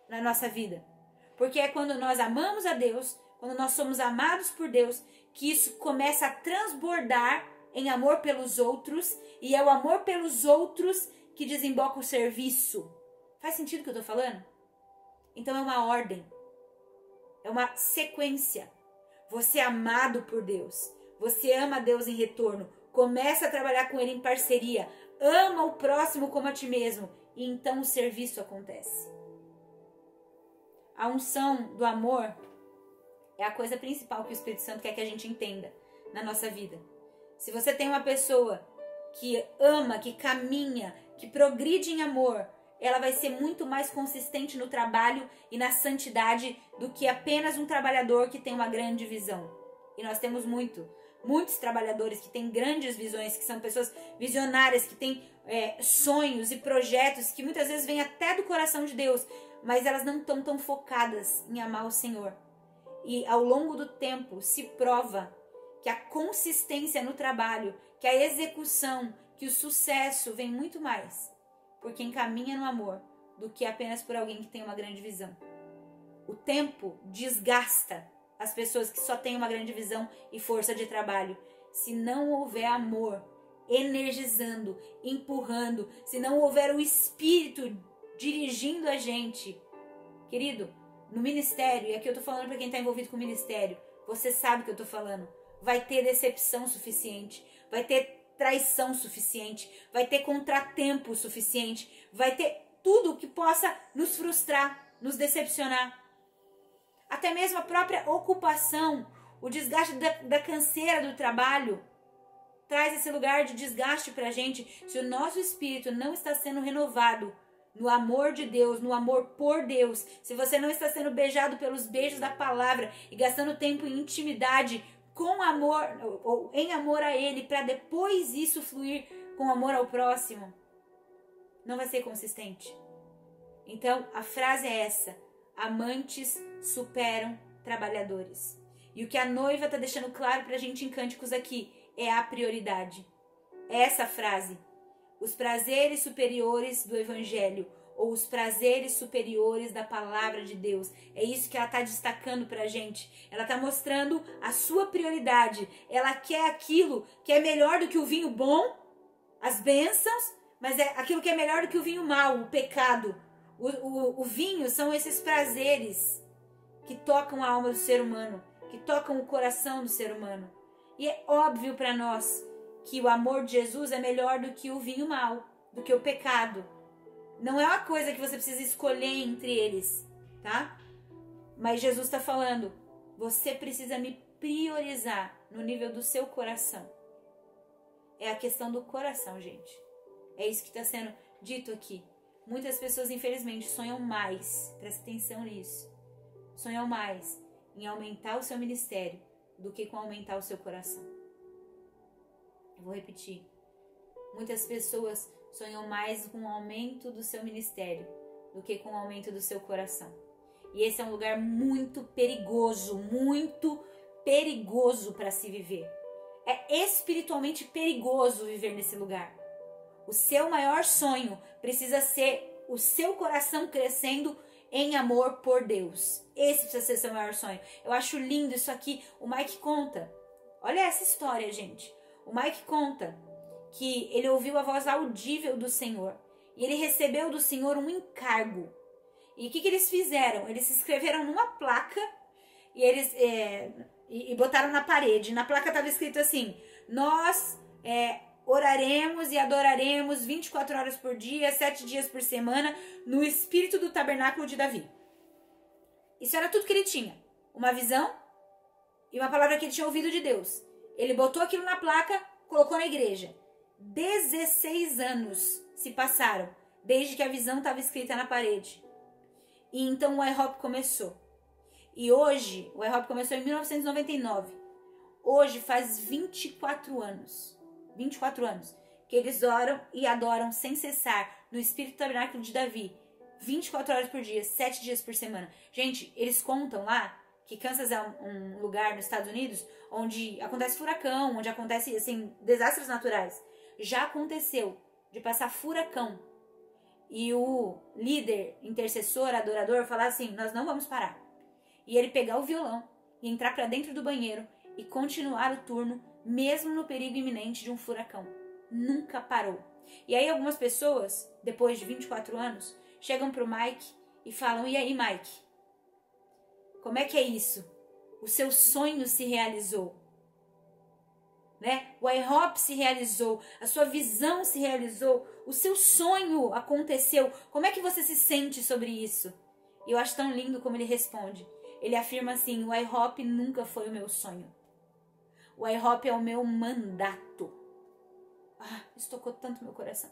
na nossa vida. Porque é quando nós amamos a Deus, quando nós somos amados por Deus, que isso começa a transbordar em amor pelos outros, e é o amor pelos outros que desemboca o serviço. Faz sentido o que eu estou falando? Então é uma ordem. É uma sequência. Você é amado por Deus. Você ama Deus em retorno. Começa a trabalhar com Ele em parceria. Ama o próximo como a ti mesmo. E então o serviço acontece. A unção do amor é a coisa principal que o Espírito Santo quer que a gente entenda na nossa vida. Se você tem uma pessoa que ama, que caminha, que progride em amor, ela vai ser muito mais consistente no trabalho e na santidade do que apenas um trabalhador que tem uma grande visão. E nós temos muitos trabalhadores que têm grandes visões, que são pessoas visionárias, que têm sonhos e projetos que muitas vezes vêm até do coração de Deus, mas elas não estão tão focadas em amar o Senhor. E ao longo do tempo se prova que a consistência no trabalho, que a execução, que o sucesso vem muito mais por quem caminha no amor do que apenas por alguém que tem uma grande visão. O tempo desgasta as pessoas que só têm uma grande visão e força de trabalho. Se não houver amor energizando, empurrando, se não houver o Espírito dirigindo a gente, querido, no ministério, e aqui eu tô falando para quem tá envolvido com o ministério, você sabe o que eu tô falando, vai ter decepção suficiente, vai ter traição suficiente, vai ter contratempo suficiente, vai ter tudo que possa nos frustrar, nos decepcionar. Até mesmo a própria ocupação, o desgaste da canseira do trabalho, traz esse lugar de desgaste pra gente. Se o nosso espírito não está sendo renovado no amor de Deus, no amor por Deus, se você não está sendo beijado pelos beijos da palavra e gastando tempo em intimidade com amor, ou em amor a Ele, para depois isso fluir com amor ao próximo, não vai ser consistente. Então, a frase é essa: amantes superam trabalhadores. E o que a noiva está deixando claro para a gente em Cânticos aqui é a prioridade. É essa frase: os prazeres superiores do Evangelho, ou os prazeres superiores da palavra de Deus. É isso que ela está destacando para a gente. Ela está mostrando a sua prioridade. Ela quer aquilo que é melhor do que o vinho bom, as bênçãos, mas é aquilo que é melhor do que o vinho mau, o pecado. O vinho são esses prazeres que tocam a alma do ser humano, que tocam o coração do ser humano. E é óbvio para nós que o amor de Jesus é melhor do que o vinho mau, do que o pecado. Não é uma coisa que você precisa escolher entre eles, tá? Mas Jesus está falando, você precisa me priorizar no nível do seu coração. É a questão do coração, gente. É isso que está sendo dito aqui. Muitas pessoas, infelizmente, sonham mais, presta atenção nisso, sonham mais em aumentar o seu ministério do que com aumentar o seu coração. Eu vou repetir. Muitas pessoas sonham mais com o aumento do seu ministério do que com o aumento do seu coração. E esse é um lugar muito perigoso para se viver. É espiritualmente perigoso viver nesse lugar. O seu maior sonho precisa ser o seu coração crescendo em amor por Deus. Esse precisa ser seu maior sonho. Eu acho lindo isso aqui. O Mike conta. Olha essa história, gente. O Mike conta que ele ouviu a voz audível do Senhor. E ele recebeu do Senhor um encargo. E o que eles fizeram? Eles se inscreveram numa placa e eles e botaram na parede. Na placa estava escrito assim: nós oraremos e adoraremos 24 horas por dia, 7 dias por semana, no espírito do tabernáculo de Davi. Isso era tudo que ele tinha. Uma visão e uma palavra que ele tinha ouvido de Deus. Ele botou aquilo na placa, colocou na igreja. 16 anos se passaram desde que a visão estava escrita na parede. E então o IHOP começou. E hoje, o IHOP começou em 1999. Hoje faz 24 anos que eles oram e adoram sem cessar no Espírito Tabernáculo de Davi. 24 horas por dia, 7 dias por semana. Gente, eles contam lá que Kansas é um lugar nos Estados Unidos onde acontece furacão, onde acontece assim, desastres naturais. Já aconteceu de passar furacão e o líder, intercessor, adorador falar assim: nós não vamos parar. E ele pegar o violão e entrar para dentro do banheiro e continuar o turno mesmo no perigo iminente de um furacão. Nunca parou. E aí algumas pessoas, depois de 24 anos, chegam pro Mike e falam: e aí, Mike? Como é que é isso? O seu sonho se realizou. Né? O IHOP se realizou, a sua visão se realizou, o seu sonho aconteceu. Como é que você se sente sobre isso? E eu acho tão lindo como ele responde. Ele afirma assim: o IHOP nunca foi o meu sonho. O IHOP é o meu mandato. Isso tocou tanto meu coração.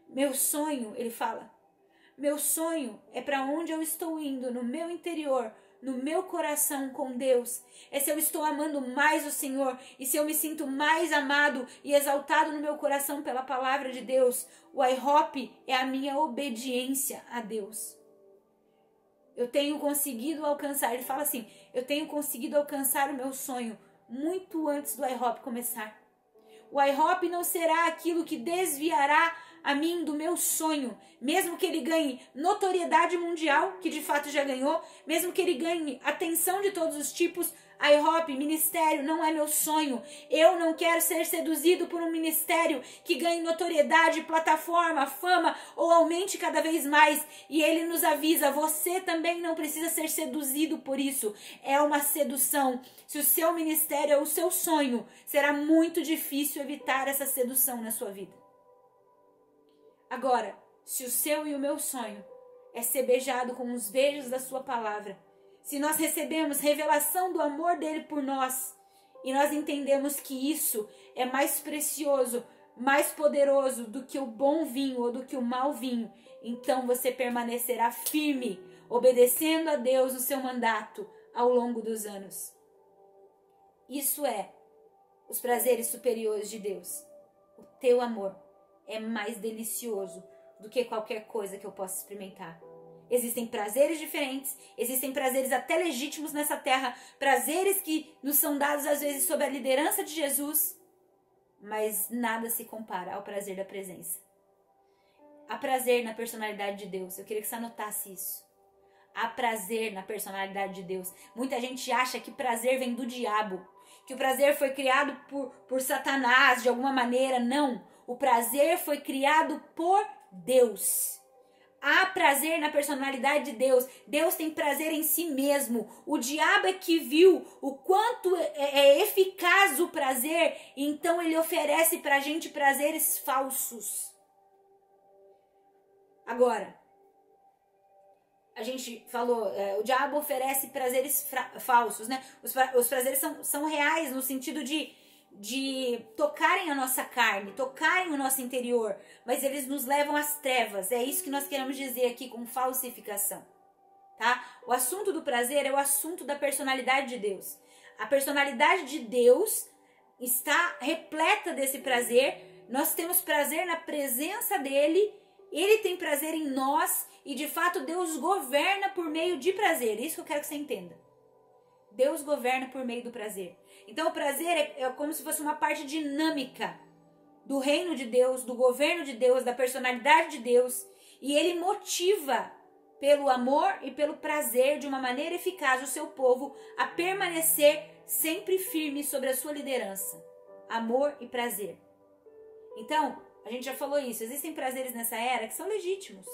Meu sonho, ele fala, Meu sonho é para onde eu estou indo, no meu interior, no meu coração com Deus. É se eu estou amando mais o Senhor e se eu me sinto mais amado e exaltado no meu coração pela palavra de Deus. O IHOP é a minha obediência a Deus. Eu tenho conseguido alcançar, ele fala assim, eu tenho conseguido alcançar o meu sonho muito antes do IHOP começar. O IHOP não será aquilo que desviará a mim do meu sonho, mesmo que ele ganhe notoriedade mundial, que de fato já ganhou, mesmo que ele ganhe atenção de todos os tipos. IHOP, ministério, não é meu sonho. Eu não quero ser seduzido por um ministério que ganhe notoriedade, plataforma, fama ou aumente cada vez mais. E ele nos avisa, você também não precisa ser seduzido por isso. É uma sedução. Se o seu ministério é o seu sonho, será muito difícil evitar essa sedução na sua vida. Agora, se o seu e o meu sonho é ser beijado com os beijos da sua palavra, se nós recebemos revelação do amor dele por nós e nós entendemos que isso é mais precioso, mais poderoso do que o bom vinho ou do que o mau vinho, então você permanecerá firme, obedecendo a Deus o seu mandato ao longo dos anos. Isso é os prazeres superiores de Deus. O teu amor é mais delicioso do que qualquer coisa que eu possa experimentar. Existem prazeres diferentes, existem prazeres até legítimos nessa terra, prazeres que nos são dados às vezes sob a liderança de Jesus, mas nada se compara ao prazer da presença. Há prazer na personalidade de Deus, eu queria que você anotasse isso. Há prazer na personalidade de Deus. Muita gente acha que prazer vem do diabo, que o prazer foi criado por Satanás de alguma maneira. Não, o prazer foi criado por Deus. Há prazer na personalidade de Deus. Deus tem prazer em si mesmo. O diabo é que viu o quanto é eficaz o prazer, então ele oferece pra gente prazeres falsos. Agora, a gente falou, o diabo oferece prazeres falsos, né? Os prazeres são reais no sentido de tocarem a nossa carne, tocarem o nosso interior, mas eles nos levam às trevas. É isso que nós queremos dizer aqui com falsificação, tá? O assunto do prazer é o assunto da personalidade de Deus. A personalidade de Deus está repleta desse prazer. Nós temos prazer na presença dele, ele tem prazer em nós e de fato Deus governa por meio de prazer. Isso que eu quero que você entenda. Deus governa por meio do prazer. Então o prazer é como se fosse uma parte dinâmica do reino de Deus, do governo de Deus, da personalidade de Deus. E ele motiva pelo amor e pelo prazer de uma maneira eficaz o seu povo a permanecer sempre firme sobre a sua liderança. Amor e prazer. Então, a gente já falou isso, existem prazeres nessa era que são legítimos.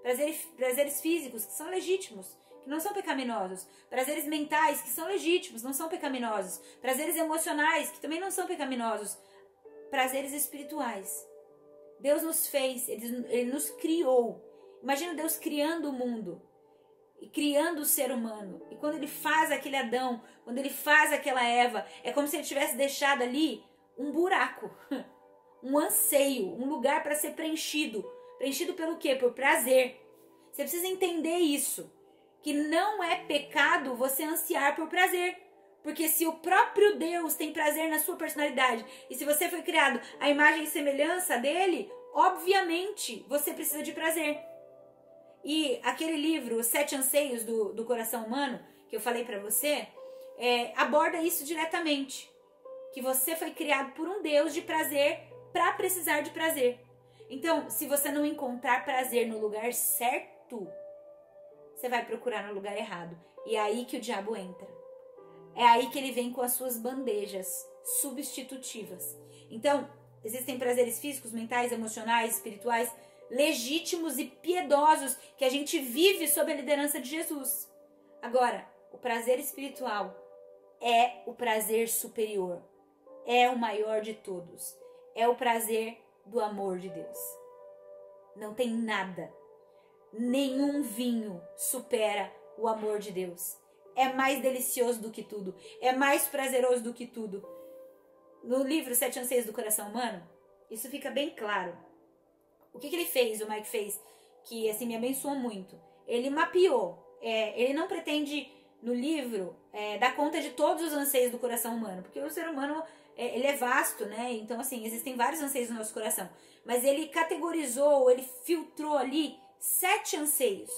Prazeres físicos que são legítimos, que não são pecaminosos. Prazeres mentais que são legítimos, não são pecaminosos. Prazeres emocionais que também não são pecaminosos. Prazeres espirituais. Deus nos fez, ele nos criou. Imagina Deus criando o mundo e criando o ser humano. E quando ele faz aquele Adão, quando ele faz aquela Eva, é como se ele tivesse deixado ali um buraco, um anseio, um lugar para ser preenchido. Preenchido pelo quê? Por prazer. Você precisa entender isso. Que não é pecado você ansiar por prazer. Porque se o próprio Deus tem prazer na sua personalidade, e se você foi criado à imagem e semelhança dele, obviamente você precisa de prazer. E aquele livro, Os 7 Anseios do Coração Humano, que eu falei pra você, aborda isso diretamente. Que você foi criado por um Deus de prazer para precisar de prazer. Então, se você não encontrar prazer no lugar certo, você vai procurar no lugar errado. E é aí que o diabo entra. É aí que ele vem com as suas bandejas substitutivas. Então, existem prazeres físicos, mentais, emocionais, espirituais, legítimos e piedosos que a gente vive sob a liderança de Jesus. Agora, o prazer espiritual é o prazer superior. É o maior de todos. É o prazer do amor de Deus. Não tem nada, nenhum vinho supera o amor de Deus. É mais delicioso do que tudo, é mais prazeroso do que tudo. No livro 7 Anseios do Coração Humano, isso fica bem claro. O que ele fez, o Mike fez? que assim me abençoou muito. Ele mapeou. Ele não pretende no livro dar conta de todos os anseios do coração humano, porque o ser humano ele é vasto, né? Então assim existem vários anseios no nosso coração. Mas ele categorizou, ele filtrou ali 7 anseios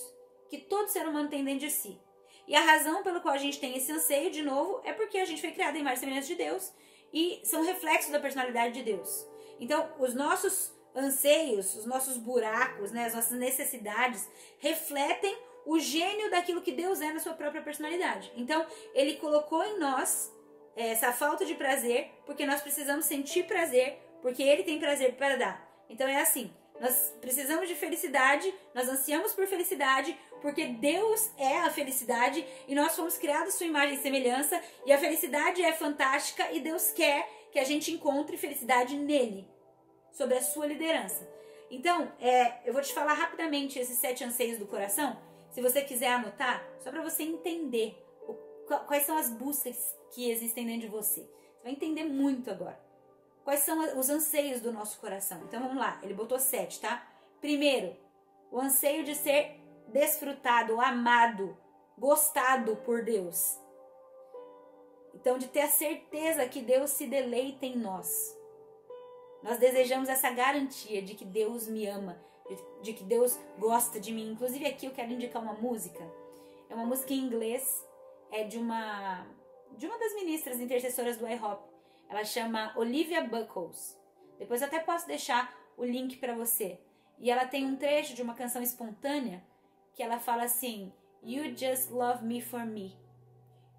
que todo ser humano tem dentro de si. E a razão pela qual a gente tem esse anseio, de novo, é porque a gente foi criado em imagem e semelhança de Deus e são reflexos da personalidade de Deus. Então, os nossos anseios, os nossos buracos, né, as nossas necessidades refletem o gênio daquilo que Deus é na sua própria personalidade. Então, ele colocou em nós essa falta de prazer, porque nós precisamos sentir prazer, porque ele tem prazer para dar. Então, é assim. Nós precisamos de felicidade, nós ansiamos por felicidade, porque Deus é a felicidade e nós fomos criados à sua imagem e semelhança, e a felicidade é fantástica e Deus quer que a gente encontre felicidade nele, sob a sua liderança. Então, eu vou te falar rapidamente esses 7 anseios do coração, se você quiser anotar, só para você entender quais são as buscas que existem dentro de você. Você vai entender muito agora. Quais são os anseios do nosso coração? Então vamos lá, ele botou 7, tá? Primeiro, o anseio de ser desfrutado, amado, gostado por Deus. Então, de ter a certeza que Deus se deleita em nós. Nós desejamos essa garantia de que Deus me ama, de que Deus gosta de mim. Inclusive aqui eu quero indicar uma música. É uma música em inglês, de uma das ministras intercessoras do IHOP. Ela chama Olivia Buckles. Depois eu até posso deixar o link para você. E ela tem um trecho de uma canção espontânea que ela fala assim: You just love me for me.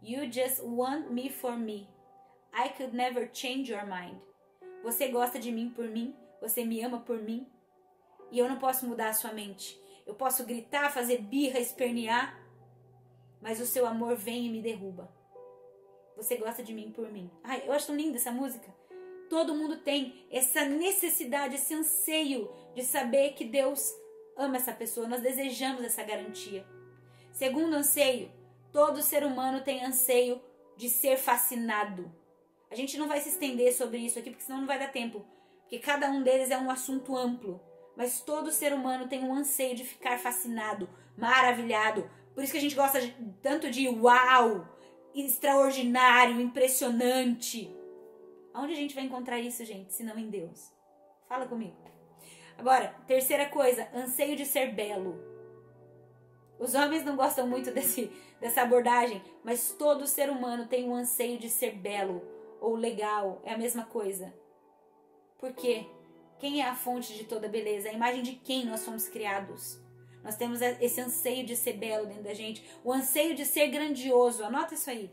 You just want me for me. I could never change your mind. Você gosta de mim por mim. Você me ama por mim. E eu não posso mudar a sua mente. Eu posso gritar, fazer birra, espernear. Mas o seu amor vem e me derruba. Você gosta de mim por mim. Ai, eu acho tão linda essa música. Todo mundo tem essa necessidade, esse anseio de saber que Deus ama essa pessoa. Nós desejamos essa garantia. Segundo anseio, todo ser humano tem anseio de ser fascinado. A gente não vai se estender sobre isso aqui, porque senão não vai dar tempo. Porque cada um deles é um assunto amplo. Mas todo ser humano tem um anseio de ficar fascinado, maravilhado. Por isso que a gente gosta tanto de uau, extraordinário, impressionante. Aonde a gente vai encontrar isso, gente, se não em Deus? Fala comigo. Agora, terceira coisa, anseio de ser belo. Os homens não gostam muito dessa abordagem, mas todo ser humano tem um anseio de ser belo ou legal, é a mesma coisa. Por quê? Quem é a fonte de toda beleza? A imagem de quem nós fomos criados? Nós temos esse anseio de ser belo dentro da gente. O anseio de ser grandioso. Anota isso aí.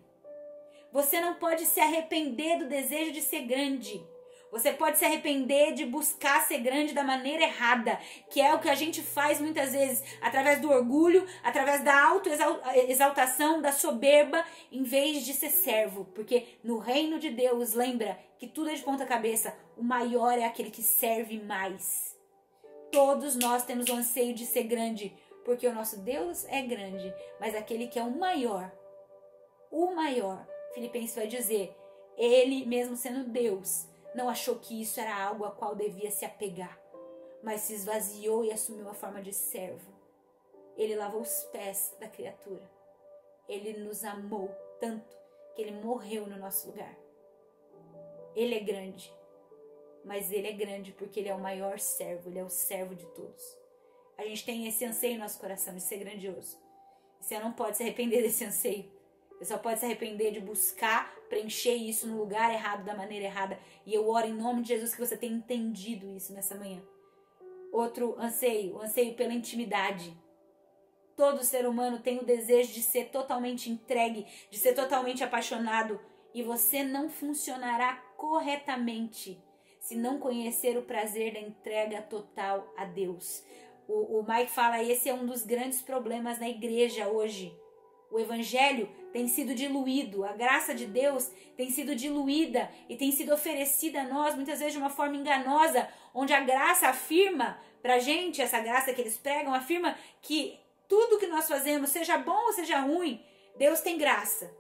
Você não pode se arrepender do desejo de ser grande. Você pode se arrepender de buscar ser grande da maneira errada. Que é o que a gente faz muitas vezes. Através do orgulho, através da autoexaltação, da soberba. Em vez de ser servo. Porque no reino de Deus, lembra que tudo é de ponta cabeça. O maior é aquele que serve mais. Todos nós temos o anseio de ser grande, porque o nosso Deus é grande, mas aquele que é o maior, Filipenses vai dizer, ele mesmo sendo Deus, não achou que isso era algo a qual devia se apegar, mas se esvaziou e assumiu a forma de servo. Ele lavou os pés da criatura. Ele nos amou tanto que ele morreu no nosso lugar. Ele é grande. Mas ele é grande porque ele é o maior servo, ele é o servo de todos. A gente tem esse anseio no nosso coração de ser grandioso. Você não pode se arrepender desse anseio. Você só pode se arrepender de buscar preencher isso no lugar errado, da maneira errada. E eu oro em nome de Jesus que você tenha entendido isso nessa manhã. Outro anseio, o anseio pela intimidade. Todo ser humano tem o desejo de ser totalmente entregue, de ser totalmente apaixonado. E você não funcionará corretamente se não conhecer o prazer da entrega total a Deus. O Mike fala, esse é um dos grandes problemas na igreja hoje. O evangelho tem sido diluído, a graça de Deus tem sido diluída e tem sido oferecida a nós, muitas vezes de uma forma enganosa, onde a graça afirma pra gente, essa graça que eles pregam, afirma que tudo que nós fazemos, seja bom ou seja ruim, Deus tem graça.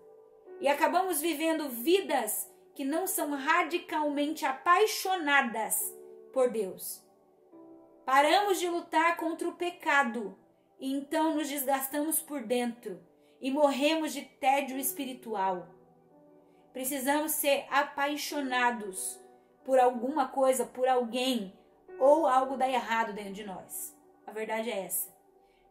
E acabamos vivendo vidas que não são radicalmente apaixonadas por Deus. Paramos de lutar contra o pecado e então nos desgastamos por dentro e morremos de tédio espiritual. Precisamos ser apaixonados por alguma coisa, por alguém, ou algo dá errado dentro de nós. A verdade é essa.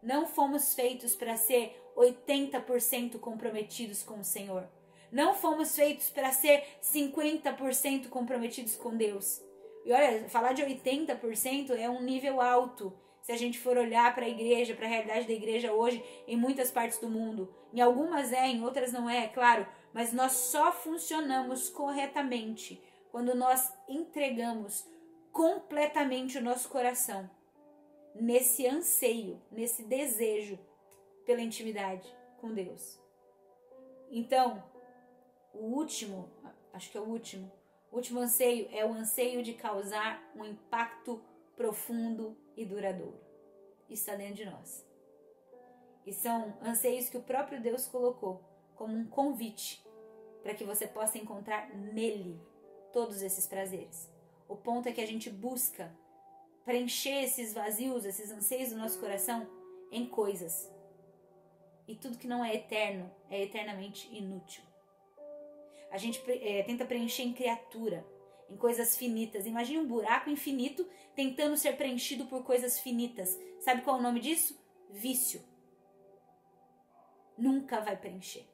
Não fomos feitos para ser 80% comprometidos com o Senhor. Não fomos feitos para ser 50% comprometidos com Deus. E olha, falar de 80% é um nível alto. Se a gente for olhar para a igreja, para a realidade da igreja hoje, em muitas partes do mundo. Em algumas é, em outras não é, claro. Mas nós só funcionamos corretamente quando nós entregamos completamente o nosso coração nesse anseio, nesse desejo pela intimidade com Deus. Então, o último anseio é o anseio de causar um impacto profundo e duradouro. Isso está dentro de nós. E são anseios que o próprio Deus colocou como um convite para que você possa encontrar nele todos esses prazeres. O ponto é que a gente busca preencher esses vazios, esses anseios do nosso coração em coisas. E tudo que não é eterno é eternamente inútil. A gente tenta preencher em criatura, em coisas finitas. Imagine um buraco infinito tentando ser preenchido por coisas finitas. Sabe qual é o nome disso? Vício. Nunca vai preencher.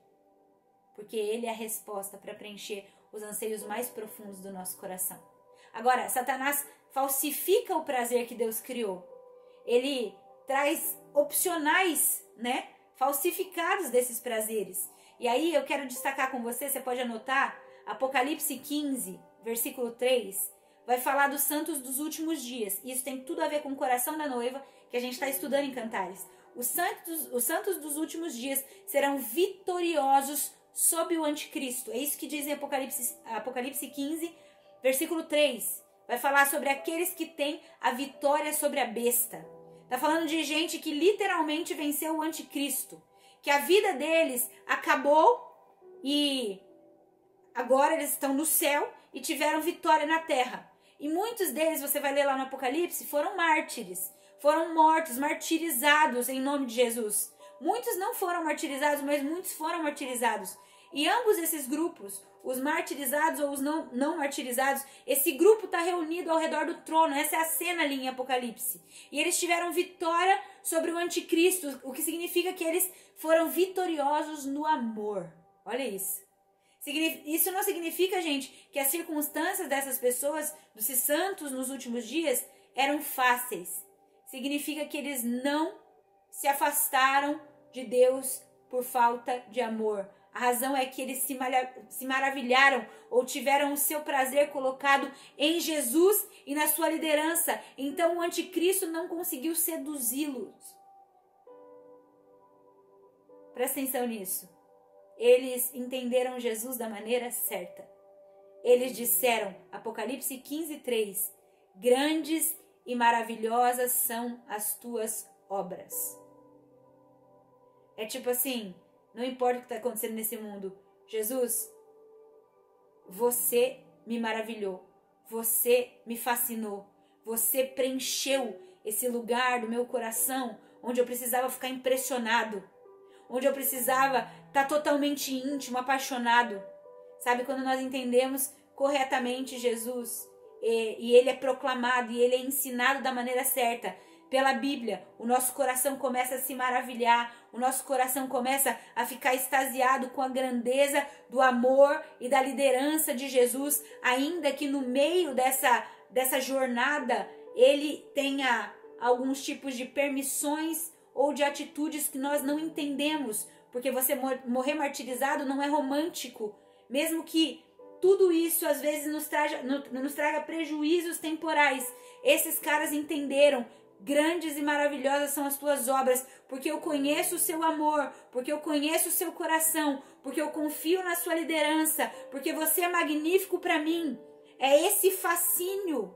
Porque ele é a resposta para preencher os anseios mais profundos do nosso coração. Agora, Satanás falsifica o prazer que Deus criou. Ele traz opcionais, falsificados desses prazeres. E aí eu quero destacar com você pode anotar, Apocalipse 15, versículo 3, vai falar dos santos dos últimos dias. Isso tem tudo a ver com o coração da noiva, que a gente está estudando em Cantares. Os santos dos últimos dias serão vitoriosos sob o anticristo. É isso que diz em Apocalipse 15, versículo 3. Vai falar sobre aqueles que têm a vitória sobre a besta. Está falando de gente que literalmente venceu o anticristo. Que a vida deles acabou e agora eles estão no céu e tiveram vitória na terra. E muitos deles, você vai ler lá no Apocalipse, foram mártires. Foram mortos, martirizados em nome de Jesus. Muitos não foram martirizados, mas muitos foram martirizados. E ambos esses grupos, os martirizados ou os não martirizados, esse grupo está reunido ao redor do trono. Essa é a cena ali em Apocalipse. E eles tiveram vitória sobre o anticristo, o que significa que eles foram vitoriosos no amor. Olha isso. Isso não significa, gente, que as circunstâncias dessas pessoas, desses santos nos últimos dias, eram fáceis. Significa que eles não se afastaram de Deus por falta de amor. A razão é que eles se maravilharam ou tiveram o seu prazer colocado em Jesus e na sua liderança. Então o anticristo não conseguiu seduzi-los. Presta atenção nisso. Eles entenderam Jesus da maneira certa. Eles disseram, Apocalipse 15, 3, grandes e maravilhosas são as tuas obras. É tipo assim, não importa o que está acontecendo nesse mundo. Jesus, você me maravilhou. Você me fascinou. Você preencheu esse lugar do meu coração onde eu precisava ficar impressionado. Onde eu precisava estar totalmente íntimo, apaixonado. Sabe, quando nós entendemos corretamente Jesus e ele é proclamado e ele é ensinado da maneira certa pela Bíblia, o nosso coração começa a se maravilhar, o nosso coração começa a ficar extasiado com a grandeza do amor e da liderança de Jesus, ainda que no meio dessa jornada ele tenha alguns tipos de permissões ou de atitudes que nós não entendemos, porque você morrer martirizado não é romântico, mesmo que tudo isso às vezes nos traga prejuízos temporais. Esses caras entenderam. Grandes e maravilhosas são as tuas obras, porque eu conheço o seu amor, porque eu conheço o seu coração, porque eu confio na sua liderança, porque você é magnífico para mim. É esse fascínio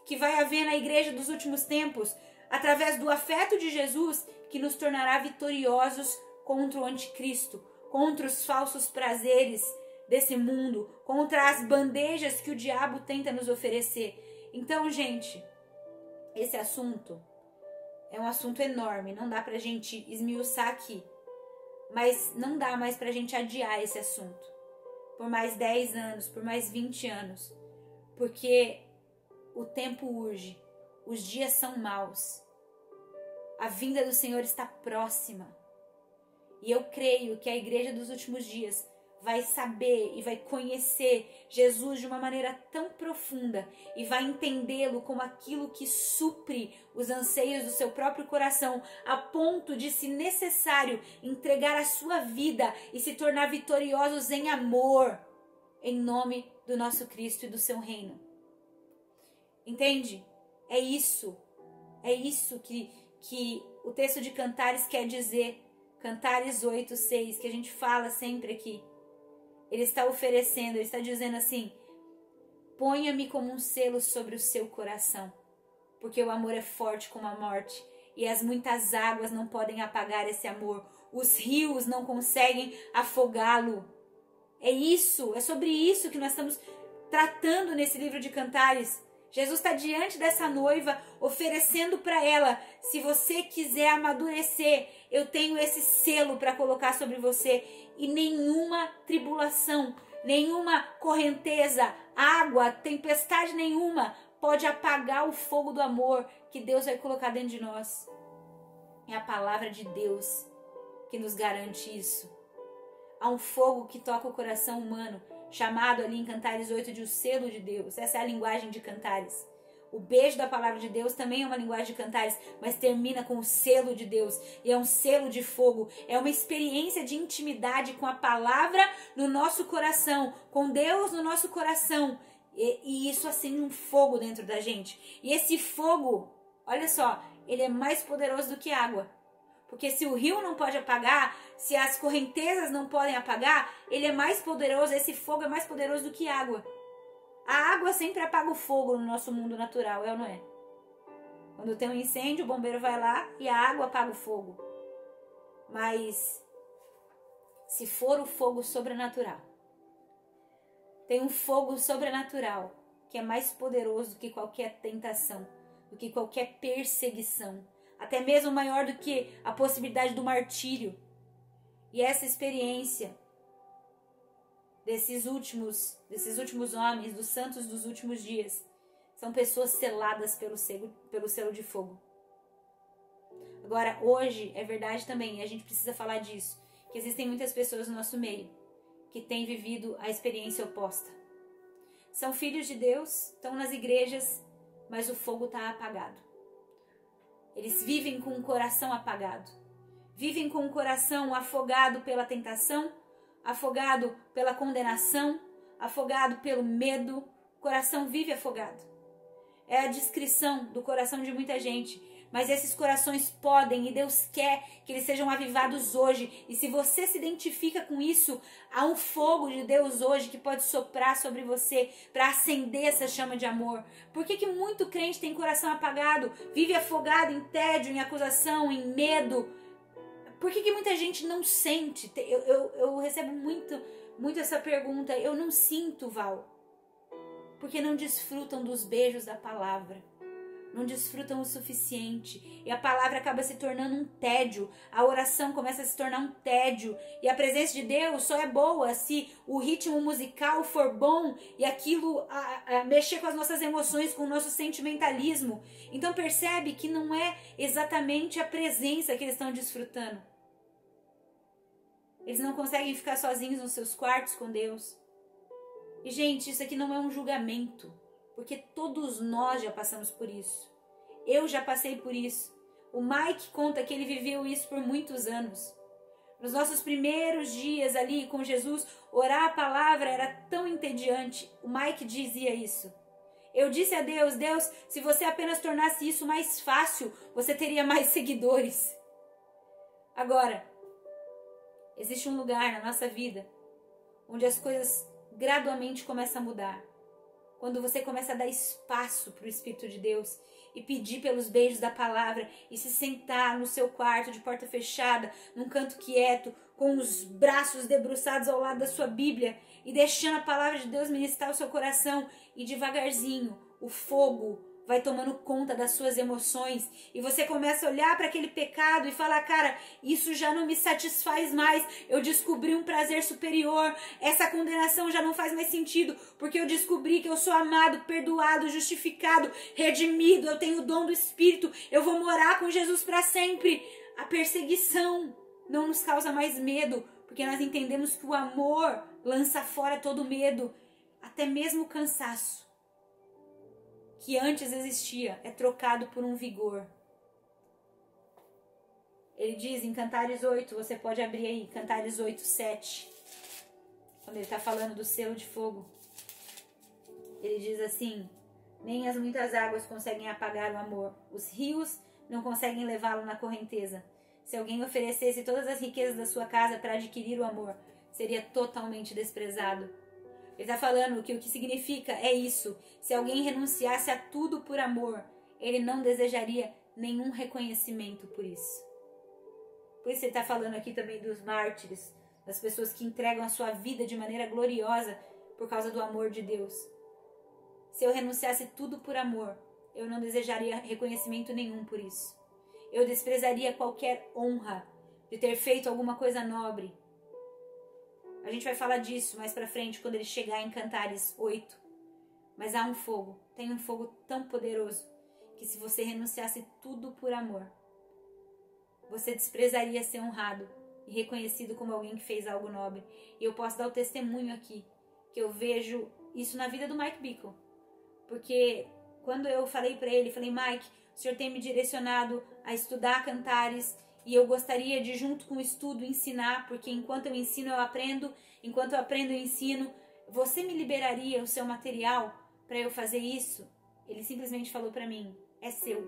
que vai haver na igreja dos últimos tempos, através do afeto de Jesus, que nos tornará vitoriosos contra o anticristo, contra os falsos prazeres desse mundo, contra as bandejas que o diabo tenta nos oferecer. Então, gente, esse assunto é um assunto enorme, não dá pra gente esmiuçar aqui. Mas não dá mais pra gente adiar esse assunto por mais 10 anos, por mais 20 anos. Porque o tempo urge, os dias são maus. A vinda do Senhor está próxima. E eu creio que a igreja dos últimos dias vai saber e vai conhecer Jesus de uma maneira tão profunda e vai entendê-lo como aquilo que supre os anseios do seu próprio coração, a ponto de, se necessário, entregar a sua vida e se tornar vitoriosos em amor, em nome do nosso Cristo e do seu reino. Entende? É isso que o texto de Cantares quer dizer. Cantares 8:6, que a gente fala sempre aqui. Ele está oferecendo, ele está dizendo assim: ponha-me como um selo sobre o seu coração, porque o amor é forte como a morte, e as muitas águas não podem apagar esse amor, os rios não conseguem afogá-lo. É isso, é sobre isso que nós estamos tratando nesse livro de Cantares. Jesus está diante dessa noiva, oferecendo para ela: se você quiser amadurecer, eu tenho esse selo para colocar sobre você, e nenhuma tribulação, nenhuma correnteza, água, tempestade nenhuma pode apagar o fogo do amor que Deus vai colocar dentro de nós. É a palavra de Deus que nos garante isso. Há um fogo que toca o coração humano, chamado ali em Cantares 8 de o selo de Deus. Essa é a linguagem de Cantares. O beijo da palavra de Deus também é uma linguagem de Cantares, mas termina com o selo de Deus. E é um selo de fogo. É uma experiência de intimidade com a palavra no nosso coração, com Deus no nosso coração. E isso acende um fogo dentro da gente. E esse fogo, olha só, ele é mais poderoso do que água. Porque se o rio não pode apagar, se as correntezas não podem apagar, ele é mais poderoso, esse fogo é mais poderoso do que água. A água sempre apaga o fogo no nosso mundo natural, é ou não é? Quando tem um incêndio, o bombeiro vai lá e a água apaga o fogo. Mas se for o fogo sobrenatural, tem um fogo sobrenatural que é mais poderoso do que qualquer tentação, do que qualquer perseguição, até mesmo maior do que a possibilidade do martírio. E essa experiência desses últimos homens, dos santos dos últimos dias, são pessoas seladas pelo selo de fogo. Agora, hoje, é verdade também, e a gente precisa falar disso, que existem muitas pessoas no nosso meio que têm vivido a experiência oposta. São filhos de Deus, estão nas igrejas, mas o fogo está apagado. Eles vivem com o coração apagado. Vivem com o coração afogado pela tentação, afogado pela condenação, afogado pelo medo. O coração vive afogado. É a descrição do coração de muita gente. Mas esses corações podem, e Deus quer que eles sejam avivados hoje. E se você se identifica com isso, há um fogo de Deus hoje que pode soprar sobre você para acender essa chama de amor. Por que muito crente tem coração apagado, vive afogado em tédio, em acusação, em medo? Por que muita gente não sente? Eu recebo muito essa pergunta. Eu não sinto, Val. Porque não desfrutam dos beijos da palavra. Não desfrutam o suficiente. E a palavra acaba se tornando um tédio. A oração começa a se tornar um tédio. E a presença de Deus só é boa se o ritmo musical for bom e aquilo mexer com as nossas emoções, com o nosso sentimentalismo. Então percebe que não é exatamente a presença que eles estão desfrutando. Eles não conseguem ficar sozinhos nos seus quartos com Deus. E gente, isso aqui não é um julgamento. Porque todos nós já passamos por isso. Eu já passei por isso. O Mike conta que ele viveu isso por muitos anos. Nos nossos primeiros dias ali com Jesus, orar a palavra era tão entediante. O Mike dizia isso. Eu disse a Deus: Deus, se você apenas tornasse isso mais fácil, você teria mais seguidores. Agora, existe um lugar na nossa vida onde as coisas gradualmente começam a mudar. Quando você começa a dar espaço para o Espírito de Deus e pedir pelos beijos da palavra e se sentar no seu quarto de porta fechada, num canto quieto, com os braços debruçados ao lado da sua Bíblia e deixando a palavra de Deus ministrar o seu coração, e devagarzinho o fogo vai tomando conta das suas emoções e você começa a olhar para aquele pecado e falar, cara, isso já não me satisfaz mais, eu descobri um prazer superior, essa condenação já não faz mais sentido, porque eu descobri que eu sou amado, perdoado, justificado, redimido, eu tenho o dom do Espírito, eu vou morar com Jesus para sempre. A perseguição não nos causa mais medo, porque nós entendemos que o amor lança fora todo medo, até mesmo o cansaço que antes existia é trocado por um vigor. Ele diz em Cantares 8, você pode abrir aí, Cantares 8, 7, quando ele está falando do selo de fogo. Ele diz assim, nem as muitas águas conseguem apagar o amor, os rios não conseguem levá-lo na correnteza. Se alguém oferecesse todas as riquezas da sua casa para adquirir o amor, seria totalmente desprezado. Ele está falando que o que significa é isso. Se alguém renunciasse a tudo por amor, ele não desejaria nenhum reconhecimento por isso. Por isso ele está falando aqui também dos mártires, das pessoas que entregam a sua vida de maneira gloriosa por causa do amor de Deus. Se eu renunciasse tudo por amor, eu não desejaria reconhecimento nenhum por isso. Eu desprezaria qualquer honra de ter feito alguma coisa nobre. A gente vai falar disso mais pra frente, quando ele chegar em Cantares 8. Mas há um fogo, tem um fogo tão poderoso, que se você renunciasse tudo por amor, você desprezaria ser honrado e reconhecido como alguém que fez algo nobre. E eu posso dar o testemunho aqui, que eu vejo isso na vida do Mike Bickle. Porque quando eu falei pra ele, falei, Mike, o senhor tem me direcionado a estudar Cantares, e eu gostaria de, junto com o estudo, ensinar, porque enquanto eu ensino, eu aprendo, enquanto eu aprendo, eu ensino. Você me liberaria o seu material para eu fazer isso? Ele simplesmente falou para mim, é seu.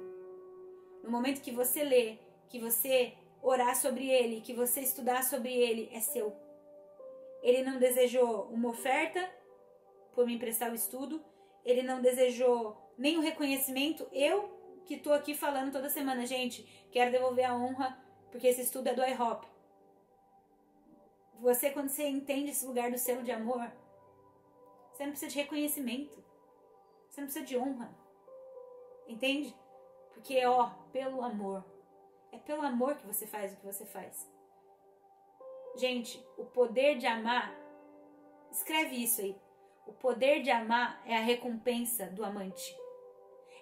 No momento que você lê, que você orar sobre ele, que você estudar sobre ele, é seu. Ele não desejou uma oferta por me emprestar o estudo, ele não desejou nem o reconhecimento. Eu que estou aqui falando toda semana, gente, quero devolver a honra, porque esse estudo é do IHOP. Você, quando você entende esse lugar do selo de amor, você não precisa de reconhecimento, você não precisa de honra, entende? Porque, pelo amor, é pelo amor que você faz o que você faz. Gente, o poder de amar, escreve isso aí, o poder de amar é a recompensa do amante.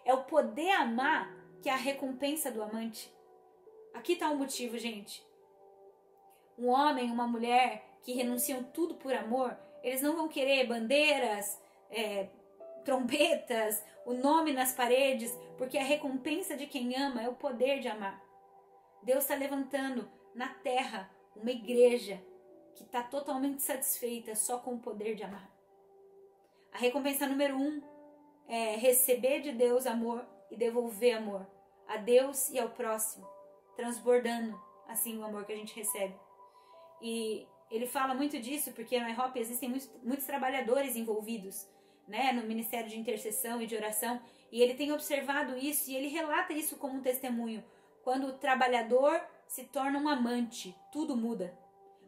É o poder amar que é a recompensa do amante. Aqui está o motivo, gente. Um homem, uma mulher que renunciam tudo por amor, eles não vão querer bandeiras, trombetas, o nome nas paredes, porque a recompensa de quem ama é o poder de amar. Deus está levantando na terra uma igreja que está totalmente satisfeita só com o poder de amar. A recompensa número 1 é receber de Deus amor e devolver amor a Deus e ao próximo, transbordando assim o amor que a gente recebe. E ele fala muito disso porque no IHOP existem muitos trabalhadores envolvidos, né, no ministério de intercessão e de oração, e ele tem observado isso e ele relata isso como um testemunho. Quando o trabalhador se torna um amante, tudo muda.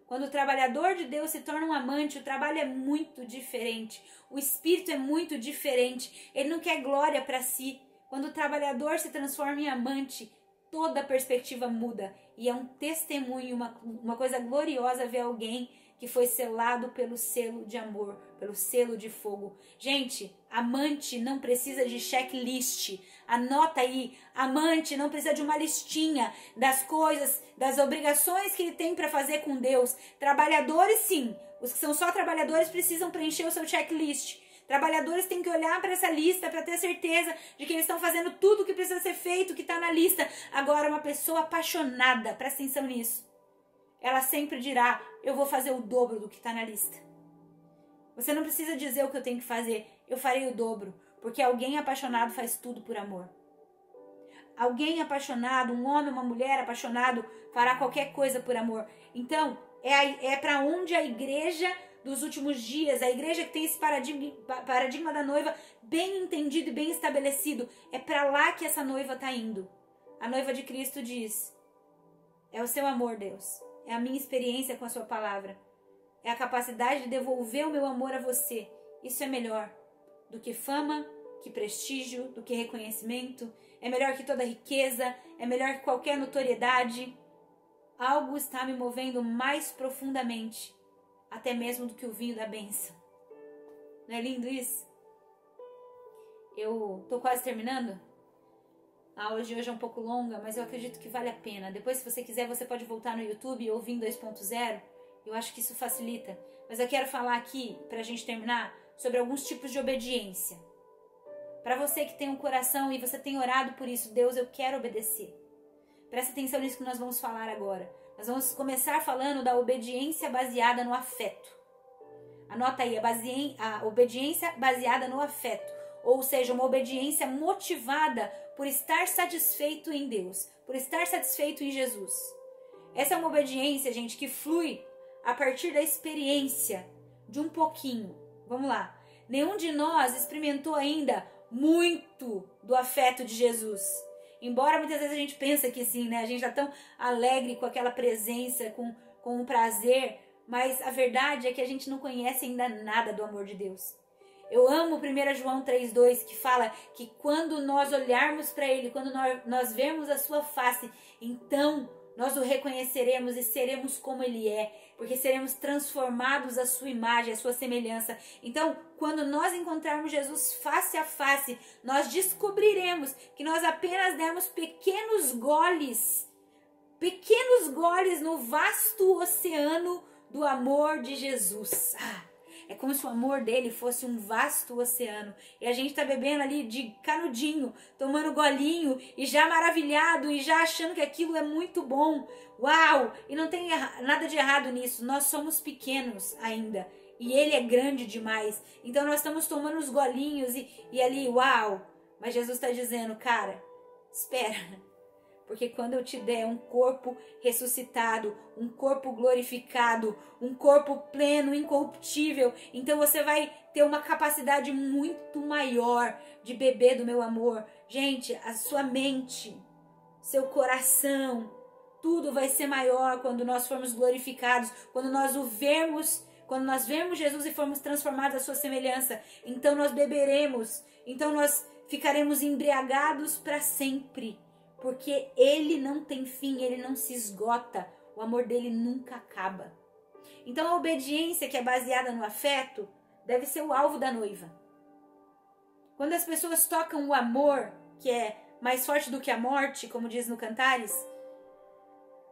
Quando o trabalhador de Deus se torna um amante, o trabalho é muito diferente. O espírito é muito diferente. Ele não quer glória para si. Quando o trabalhador se transforma em amante, toda a perspectiva muda. E é um testemunho, uma coisa gloriosa ver alguém que foi selado pelo selo de amor, pelo selo de fogo. Gente, amante não precisa de checklist. Anota aí, amante não precisa de uma listinha das coisas, das obrigações que ele tem para fazer com Deus. Trabalhadores, sim. Os que são só trabalhadores precisam preencher o seu checklist. Trabalhadores têm que olhar para essa lista para ter certeza de que eles estão fazendo tudo o que precisa ser feito, que está na lista. Agora, uma pessoa apaixonada, presta atenção nisso. Ela sempre dirá, eu vou fazer o dobro do que está na lista. Você não precisa dizer o que eu tenho que fazer, eu farei o dobro. Porque alguém apaixonado faz tudo por amor. Alguém apaixonado, um homem, uma mulher apaixonado, fará qualquer coisa por amor. Então, é para onde a igreja dos últimos dias, a igreja que tem esse paradigma da noiva bem entendido e bem estabelecido, é para lá que essa noiva está indo. A noiva de Cristo diz, é o seu amor, Deus. É a minha experiência com a sua palavra. É a capacidade de devolver o meu amor a você. Isso é melhor do que fama, que prestígio, do que reconhecimento, é melhor que toda riqueza, é melhor que qualquer notoriedade. Algo está me movendo mais profundamente, até mesmo do que o vinho da bênção. Não é lindo isso? Eu tô quase terminando. A aula de hoje é um pouco longa, mas eu acredito que vale a pena. Depois, se você quiser, você pode voltar no YouTube e ouvir em 2.0. Eu acho que isso facilita. Mas eu quero falar aqui, pra gente terminar, sobre alguns tipos de obediência. Para você que tem um coração e você tem orado por isso, Deus, eu quero obedecer. Presta atenção nisso que nós vamos falar agora. Nós vamos começar falando da obediência baseada no afeto. Anota aí, a obediência baseada no afeto. Ou seja, uma obediência motivada por estar satisfeito em Deus, por estar satisfeito em Jesus. Essa é uma obediência, gente, que flui a partir da experiência de um pouquinho. Vamos lá. Nenhum de nós experimentou ainda muito do afeto de Jesus. Embora muitas vezes a gente pense que sim, né? A gente está tão alegre com aquela presença, com o prazer, mas a verdade é que a gente não conhece ainda nada do amor de Deus. Eu amo 1 João 3,2, que fala que quando nós olharmos para Ele, quando nós vermos a sua face, então nós o reconheceremos e seremos como Ele é, porque seremos transformados à sua imagem, à sua semelhança. Então, quando nós encontrarmos Jesus face a face, nós descobriremos que nós apenas demos pequenos goles no vasto oceano do amor de Jesus. É como se o amor dele fosse um vasto oceano. E a gente tá bebendo ali de canudinho, tomando golinho e já maravilhado e já achando que aquilo é muito bom. Uau! E não tem nada de errado nisso. Nós somos pequenos ainda. E ele é grande demais. Então nós estamos tomando os golinhos e ali, uau! Mas Jesus está dizendo, cara, espera. Porque quando eu te der um corpo ressuscitado, um corpo glorificado, um corpo pleno, incorruptível, então você vai ter uma capacidade muito maior de beber do meu amor. Gente, a sua mente, seu coração, tudo vai ser maior quando nós formos glorificados, quando nós vermos Jesus e formos transformados à sua semelhança. Então nós beberemos, então nós ficaremos embriagados para sempre. Porque ele não tem fim, ele não se esgota, o amor dele nunca acaba. Então a obediência que é baseada no afeto deve ser o alvo da noiva. Quando as pessoas tocam o amor, que é mais forte do que a morte, como diz no Cantares,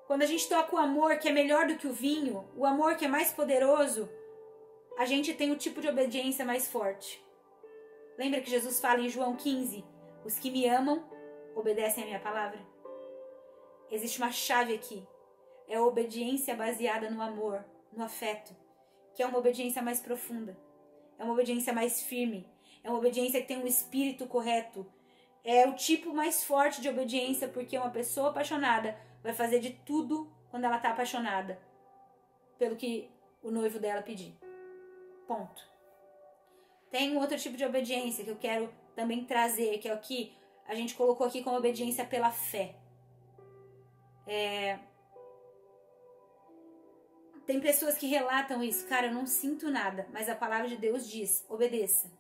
quando a gente toca o amor que é melhor do que o vinho, o amor que é mais poderoso, a gente tem o tipo de obediência mais forte. Lembra que Jesus fala em João 15, os que me amam, obedecem a minha palavra? Existe uma chave aqui. É a obediência baseada no amor, no afeto, que é uma obediência mais profunda. É uma obediência mais firme. É uma obediência que tem um espírito correto. É o tipo mais forte de obediência, porque uma pessoa apaixonada vai fazer de tudo quando ela está apaixonada pelo que o noivo dela pedir. Ponto. Tem um outro tipo de obediência que eu quero também trazer, que é o que a gente colocou aqui como obediência pela fé. Tem pessoas que relatam isso. Cara, eu não sinto nada, mas a palavra de Deus diz, obedeça.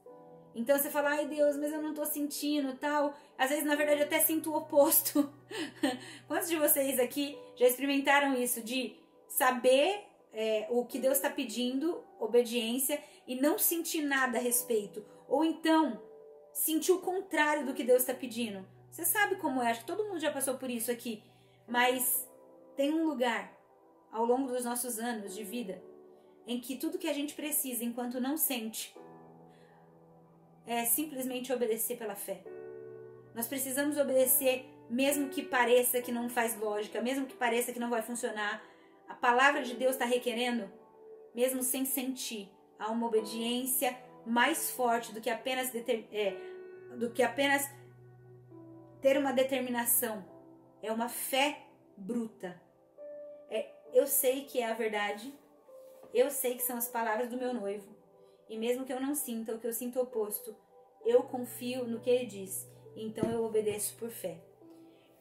Então você fala, ai Deus, mas eu não tô sentindo tal. Às vezes, na verdade, eu até sinto o oposto. Quantos de vocês aqui já experimentaram isso? De saber o que Deus está pedindo, obediência, e não sentir nada a respeito. Ou então sentir o contrário do que Deus está pedindo. Você sabe como é, acho que todo mundo já passou por isso aqui. Mas tem um lugar, ao longo dos nossos anos de vida, em que tudo que a gente precisa, enquanto não sente, é simplesmente obedecer pela fé. Nós precisamos obedecer, mesmo que pareça que não faz lógica, mesmo que pareça que não vai funcionar. A palavra de Deus está requerendo, mesmo sem sentir, há uma obediência mais forte do que apenas ter uma determinação. É uma fé bruta. Eu sei que é a verdade, eu sei que são as palavras do meu noivo, e mesmo que eu não sinta o que eu sinto oposto, eu confio no que ele diz, então eu obedeço por fé.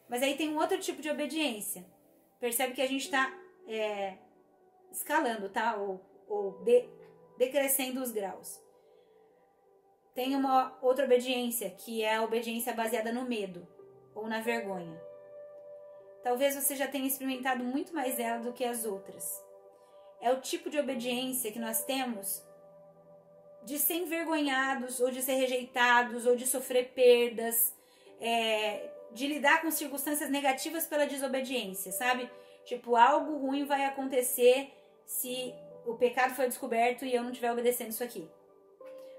Mas aí tem um outro tipo de obediência. Percebe que a gente está escalando, tá? Ou decrescendo os graus. tem uma outra obediência, que é a obediência baseada no medo ou na vergonha. Talvez você já tenha experimentado muito mais ela do que as outras. É o tipo de obediência que nós temos de ser envergonhados, ou de ser rejeitados, ou de sofrer perdas, de lidar com circunstâncias negativas pela desobediência, sabe? Tipo, algo ruim vai acontecer se o pecado for descoberto e eu não estiver obedecendo isso aqui.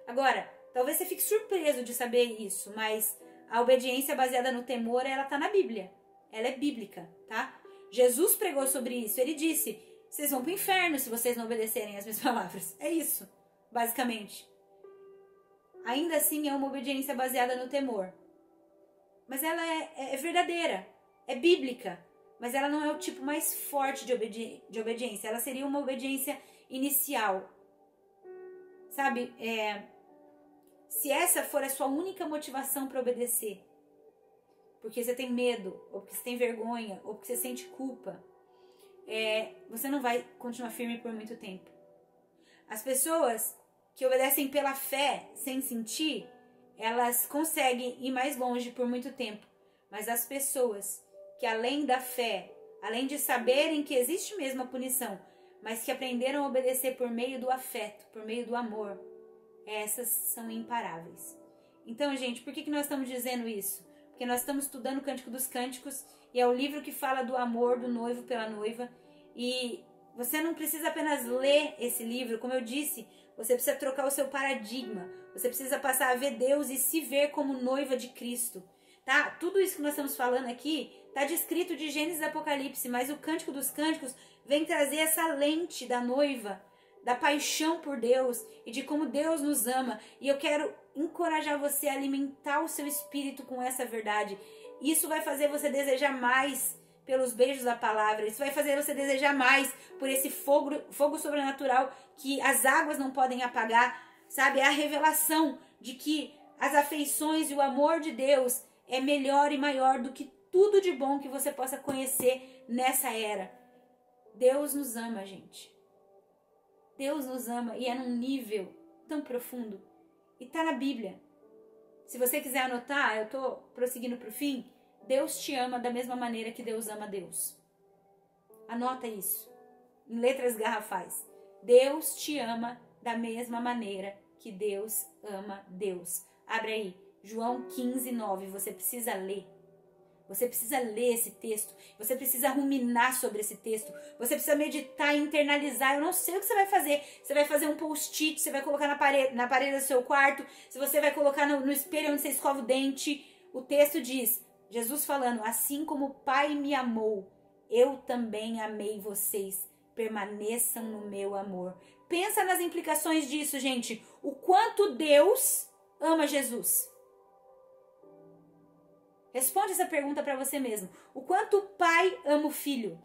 Agora, talvez você fique surpreso de saber isso, mas a obediência baseada no temor, ela tá na Bíblia. Ela é bíblica, tá? Jesus pregou sobre isso. Ele disse, vocês vão pro inferno se vocês não obedecerem as minhas palavras. É isso, basicamente. Ainda assim, é uma obediência baseada no temor. Mas ela é verdadeira, é bíblica. Mas ela não é o tipo mais forte de obediência. Ela seria uma obediência inicial. Sabe? Se essa for a sua única motivação para obedecer, porque você tem medo, ou porque você tem vergonha, ou porque você sente culpa, você não vai continuar firme por muito tempo. As pessoas que obedecem pela fé, sem sentir, elas conseguem ir mais longe por muito tempo. Mas as pessoas que além da fé, além de saberem que existe mesmo a punição, mas que aprenderam a obedecer por meio do afeto, por meio do amor, essas são imparáveis. Então, gente, por que nós estamos dizendo isso? Porque nós estamos estudando o Cântico dos Cânticos, e é o livro que fala do amor do noivo pela noiva, e você não precisa apenas ler esse livro, como eu disse, você precisa trocar o seu paradigma, você precisa passar a ver Deus e se ver como noiva de Cristo, tá? Tudo isso que nós estamos falando aqui está descrito de Gênesis e Apocalipse, mas o Cântico dos Cânticos vem trazer essa lente da noiva, da paixão por Deus e de como Deus nos ama. E eu quero encorajar você a alimentar o seu espírito com essa verdade. Isso vai fazer você desejar mais pelos beijos da palavra. Isso vai fazer você desejar mais por esse fogo sobrenatural que as águas não podem apagar. Sabe? É a revelação de que as afeições e o amor de Deus é melhor e maior do que tudo de bom que você possa conhecer nessa era. Deus nos ama, gente. Deus nos ama e é num nível tão profundo. E tá na Bíblia. Se você quiser anotar, eu tô prosseguindo pro fim. Deus te ama da mesma maneira que Deus ama Deus. Anota isso. Em letras garrafais. Deus te ama da mesma maneira que Deus ama Deus. Abre aí. João 15:9. Você precisa ler. Você precisa ler esse texto, você precisa ruminar sobre esse texto, você precisa meditar e internalizar. Eu não sei o que você vai fazer. Você vai fazer um post-it, você vai colocar na parede do seu quarto, se você vai colocar no espelho onde você escova o dente. O texto diz, Jesus falando, assim como o Pai me amou, eu também amei vocês. Permaneçam no meu amor. Pensa nas implicações disso, gente. O quanto Deus ama Jesus. Responde essa pergunta para você mesmo. O quanto o pai ama o filho?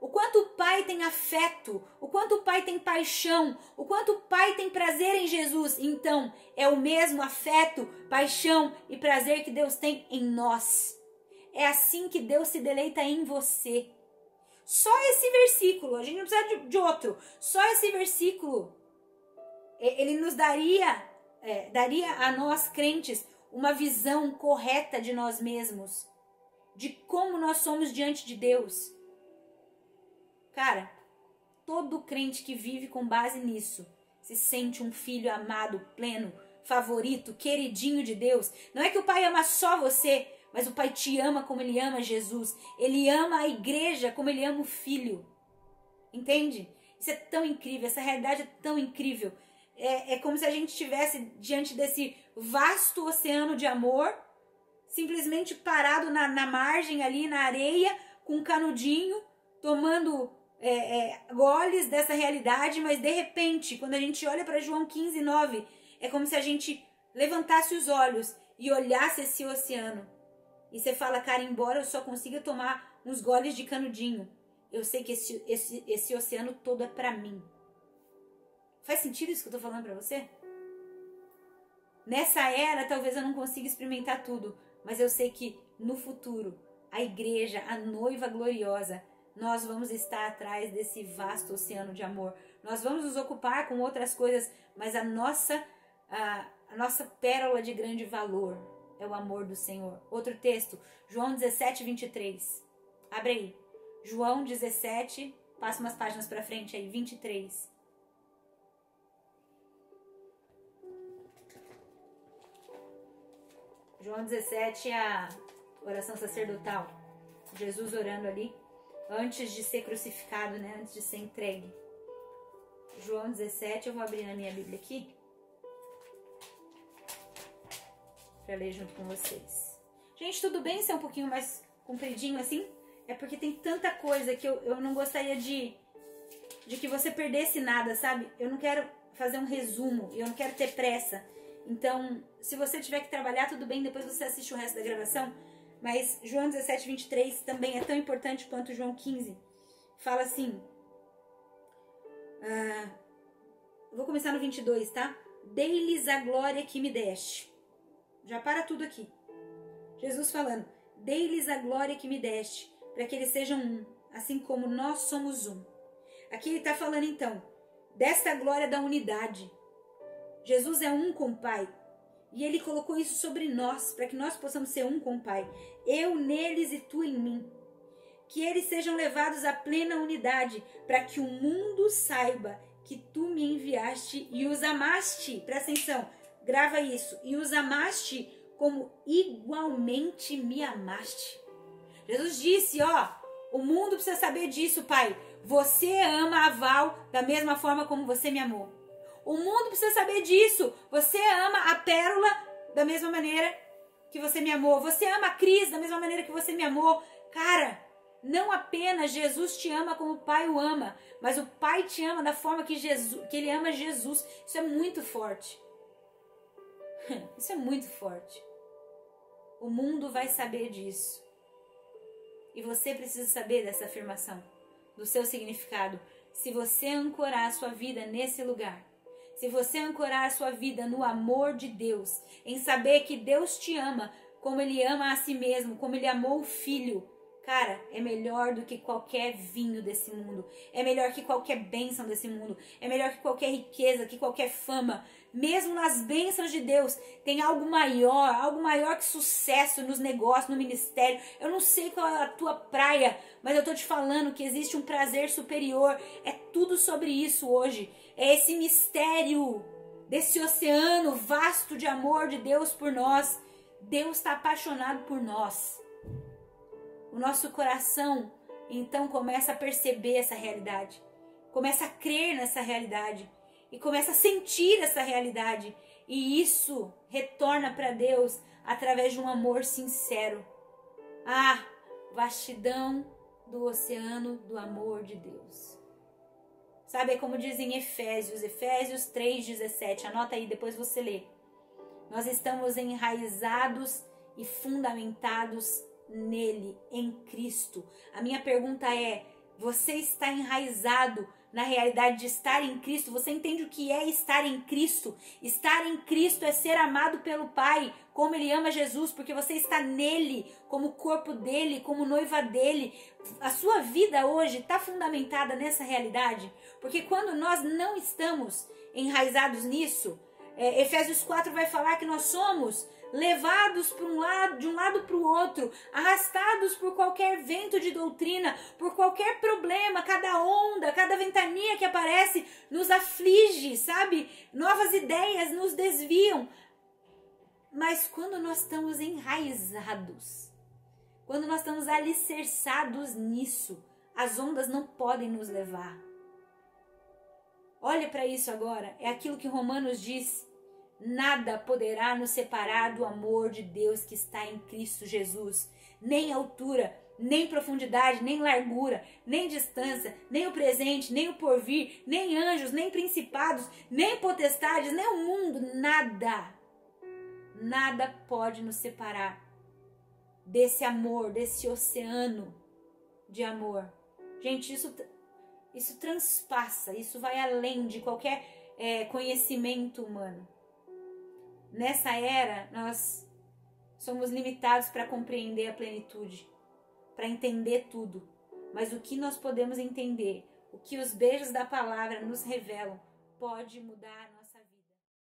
O quanto o pai tem afeto? O quanto o pai tem paixão? O quanto o pai tem prazer em Jesus? Então, é o mesmo afeto, paixão e prazer que Deus tem em nós. É assim que Deus se deleita em você. Só esse versículo, a gente não precisa de outro. Só esse versículo, ele nos daria a nós crentes uma visão correta de nós mesmos, de como nós somos diante de Deus. Cara, todo crente que vive com base nisso se sente um filho amado, pleno, favorito, queridinho de Deus. Não é que o pai ama só você, mas o pai te ama como ele ama Jesus. Ele ama a igreja como ele ama o filho. Entende? Isso é tão incrível, essa realidade é tão incrível. É como se a gente estivesse diante desse vasto oceano de amor, simplesmente parado na margem ali, na areia, com um canudinho, tomando goles dessa realidade, mas de repente, quando a gente olha para João 15:9, é como se a gente levantasse os olhos e olhasse esse oceano. E você fala, cara, embora eu só consiga tomar uns goles de canudinho, eu sei que esse oceano todo é para mim. Faz sentido isso que eu tô falando pra você? Nessa era, talvez eu não consiga experimentar tudo, mas eu sei que no futuro, a igreja, a noiva gloriosa, nós vamos estar atrás desse vasto oceano de amor. Nós vamos nos ocupar com outras coisas, mas a nossa a nossa pérola de grande valor é o amor do Senhor. Outro texto, João 17, 23. Abre aí. João 17, passa umas páginas para frente aí, 23. João 17 é a oração sacerdotal. Jesus orando ali, antes de ser crucificado, né? Antes de ser entregue. João 17, eu vou abrir na minha Bíblia aqui, para ler junto com vocês. Gente, tudo bem ser um pouquinho mais compridinho assim? É porque tem tanta coisa que eu não gostaria de que você perdesse nada, sabe? Eu não quero fazer um resumo, eu não quero ter pressa. Então, se você tiver que trabalhar, tudo bem, depois você assiste o resto da gravação. Mas João 17, 23 também é tão importante quanto João 15. Fala assim... vou começar no 22, tá? Dei-lhes a glória que me deste. Já para tudo aqui. Jesus falando, dei-lhes a glória que me deste, para que eles sejam um, assim como nós somos um. Aqui ele está falando então, desta glória da unidade. Jesus é um com o Pai. E ele colocou isso sobre nós, para que nós possamos ser um com o Pai. Eu neles e tu em mim. Que eles sejam levados à plena unidade, para que o mundo saiba que tu me enviaste e os amaste. Presta atenção, grava isso. E os amaste como igualmente me amaste. Jesus disse, ó, o mundo precisa saber disso, Pai. Você ama a Val da mesma forma como você me amou. O mundo precisa saber disso. Você ama a Pérola da mesma maneira que você me amou. Você ama a Cris da mesma maneira que você me amou. Cara, não apenas Jesus te ama como o Pai o ama, mas o Pai te ama da forma que ele ama Jesus. Isso é muito forte. Isso é muito forte. O mundo vai saber disso. E você precisa saber dessa afirmação, do seu significado. Se você ancorar a sua vida nesse lugar, se você ancorar a sua vida no amor de Deus, em saber que Deus te ama como Ele ama a si mesmo, como Ele amou o Filho, cara, é melhor do que qualquer vinho desse mundo. É melhor que qualquer bênção desse mundo. É melhor que qualquer riqueza, que qualquer fama. Mesmo nas bênçãos de Deus, tem algo maior que sucesso nos negócios, no ministério. Eu não sei qual é a tua praia, mas eu tô te falando que existe um prazer superior. É tudo sobre isso hoje. É esse mistério desse oceano vasto de amor de Deus por nós. Deus está apaixonado por nós. O nosso coração, então, começa a perceber essa realidade. Começa a crer nessa realidade. E começa a sentir essa realidade. E isso retorna para Deus através de um amor sincero. Ah, vastidão do oceano do amor de Deus. Sabe, é como diz em Efésios 3,17. Anota aí, depois você lê. Nós estamos enraizados e fundamentados nele, em Cristo. A minha pergunta é, você está enraizado na realidade de estar em Cristo? Você entende o que é estar em Cristo? Estar em Cristo é ser amado pelo Pai, como Ele ama Jesus, porque você está nele, como corpo dele, como noiva dele. A sua vida hoje está fundamentada nessa realidade? Porque quando nós não estamos enraizados nisso, Efésios 4 vai falar que nós somos levados de um lado para o outro, arrastados por qualquer vento de doutrina, por qualquer problema, cada onda, cada ventania que aparece nos aflige, sabe? Novas ideias nos desviam. Mas quando nós estamos enraizados, quando nós estamos alicerçados nisso, as ondas não podem nos levar. Olha para isso agora, é aquilo que Romanos diz. Nada poderá nos separar do amor de Deus que está em Cristo Jesus. Nem altura, nem profundidade, nem largura, nem distância, nem o presente, nem o porvir, nem anjos, nem principados, nem potestades, nem o mundo. Nada. Nada pode nos separar desse amor, desse oceano de amor. Gente, isso transpassa, isso vai além de qualquer conhecimento humano. Nessa era, nós somos limitados para compreender a plenitude, para entender tudo. Mas o que nós podemos entender, o que os beijos da palavra nos revelam, pode mudar a nossa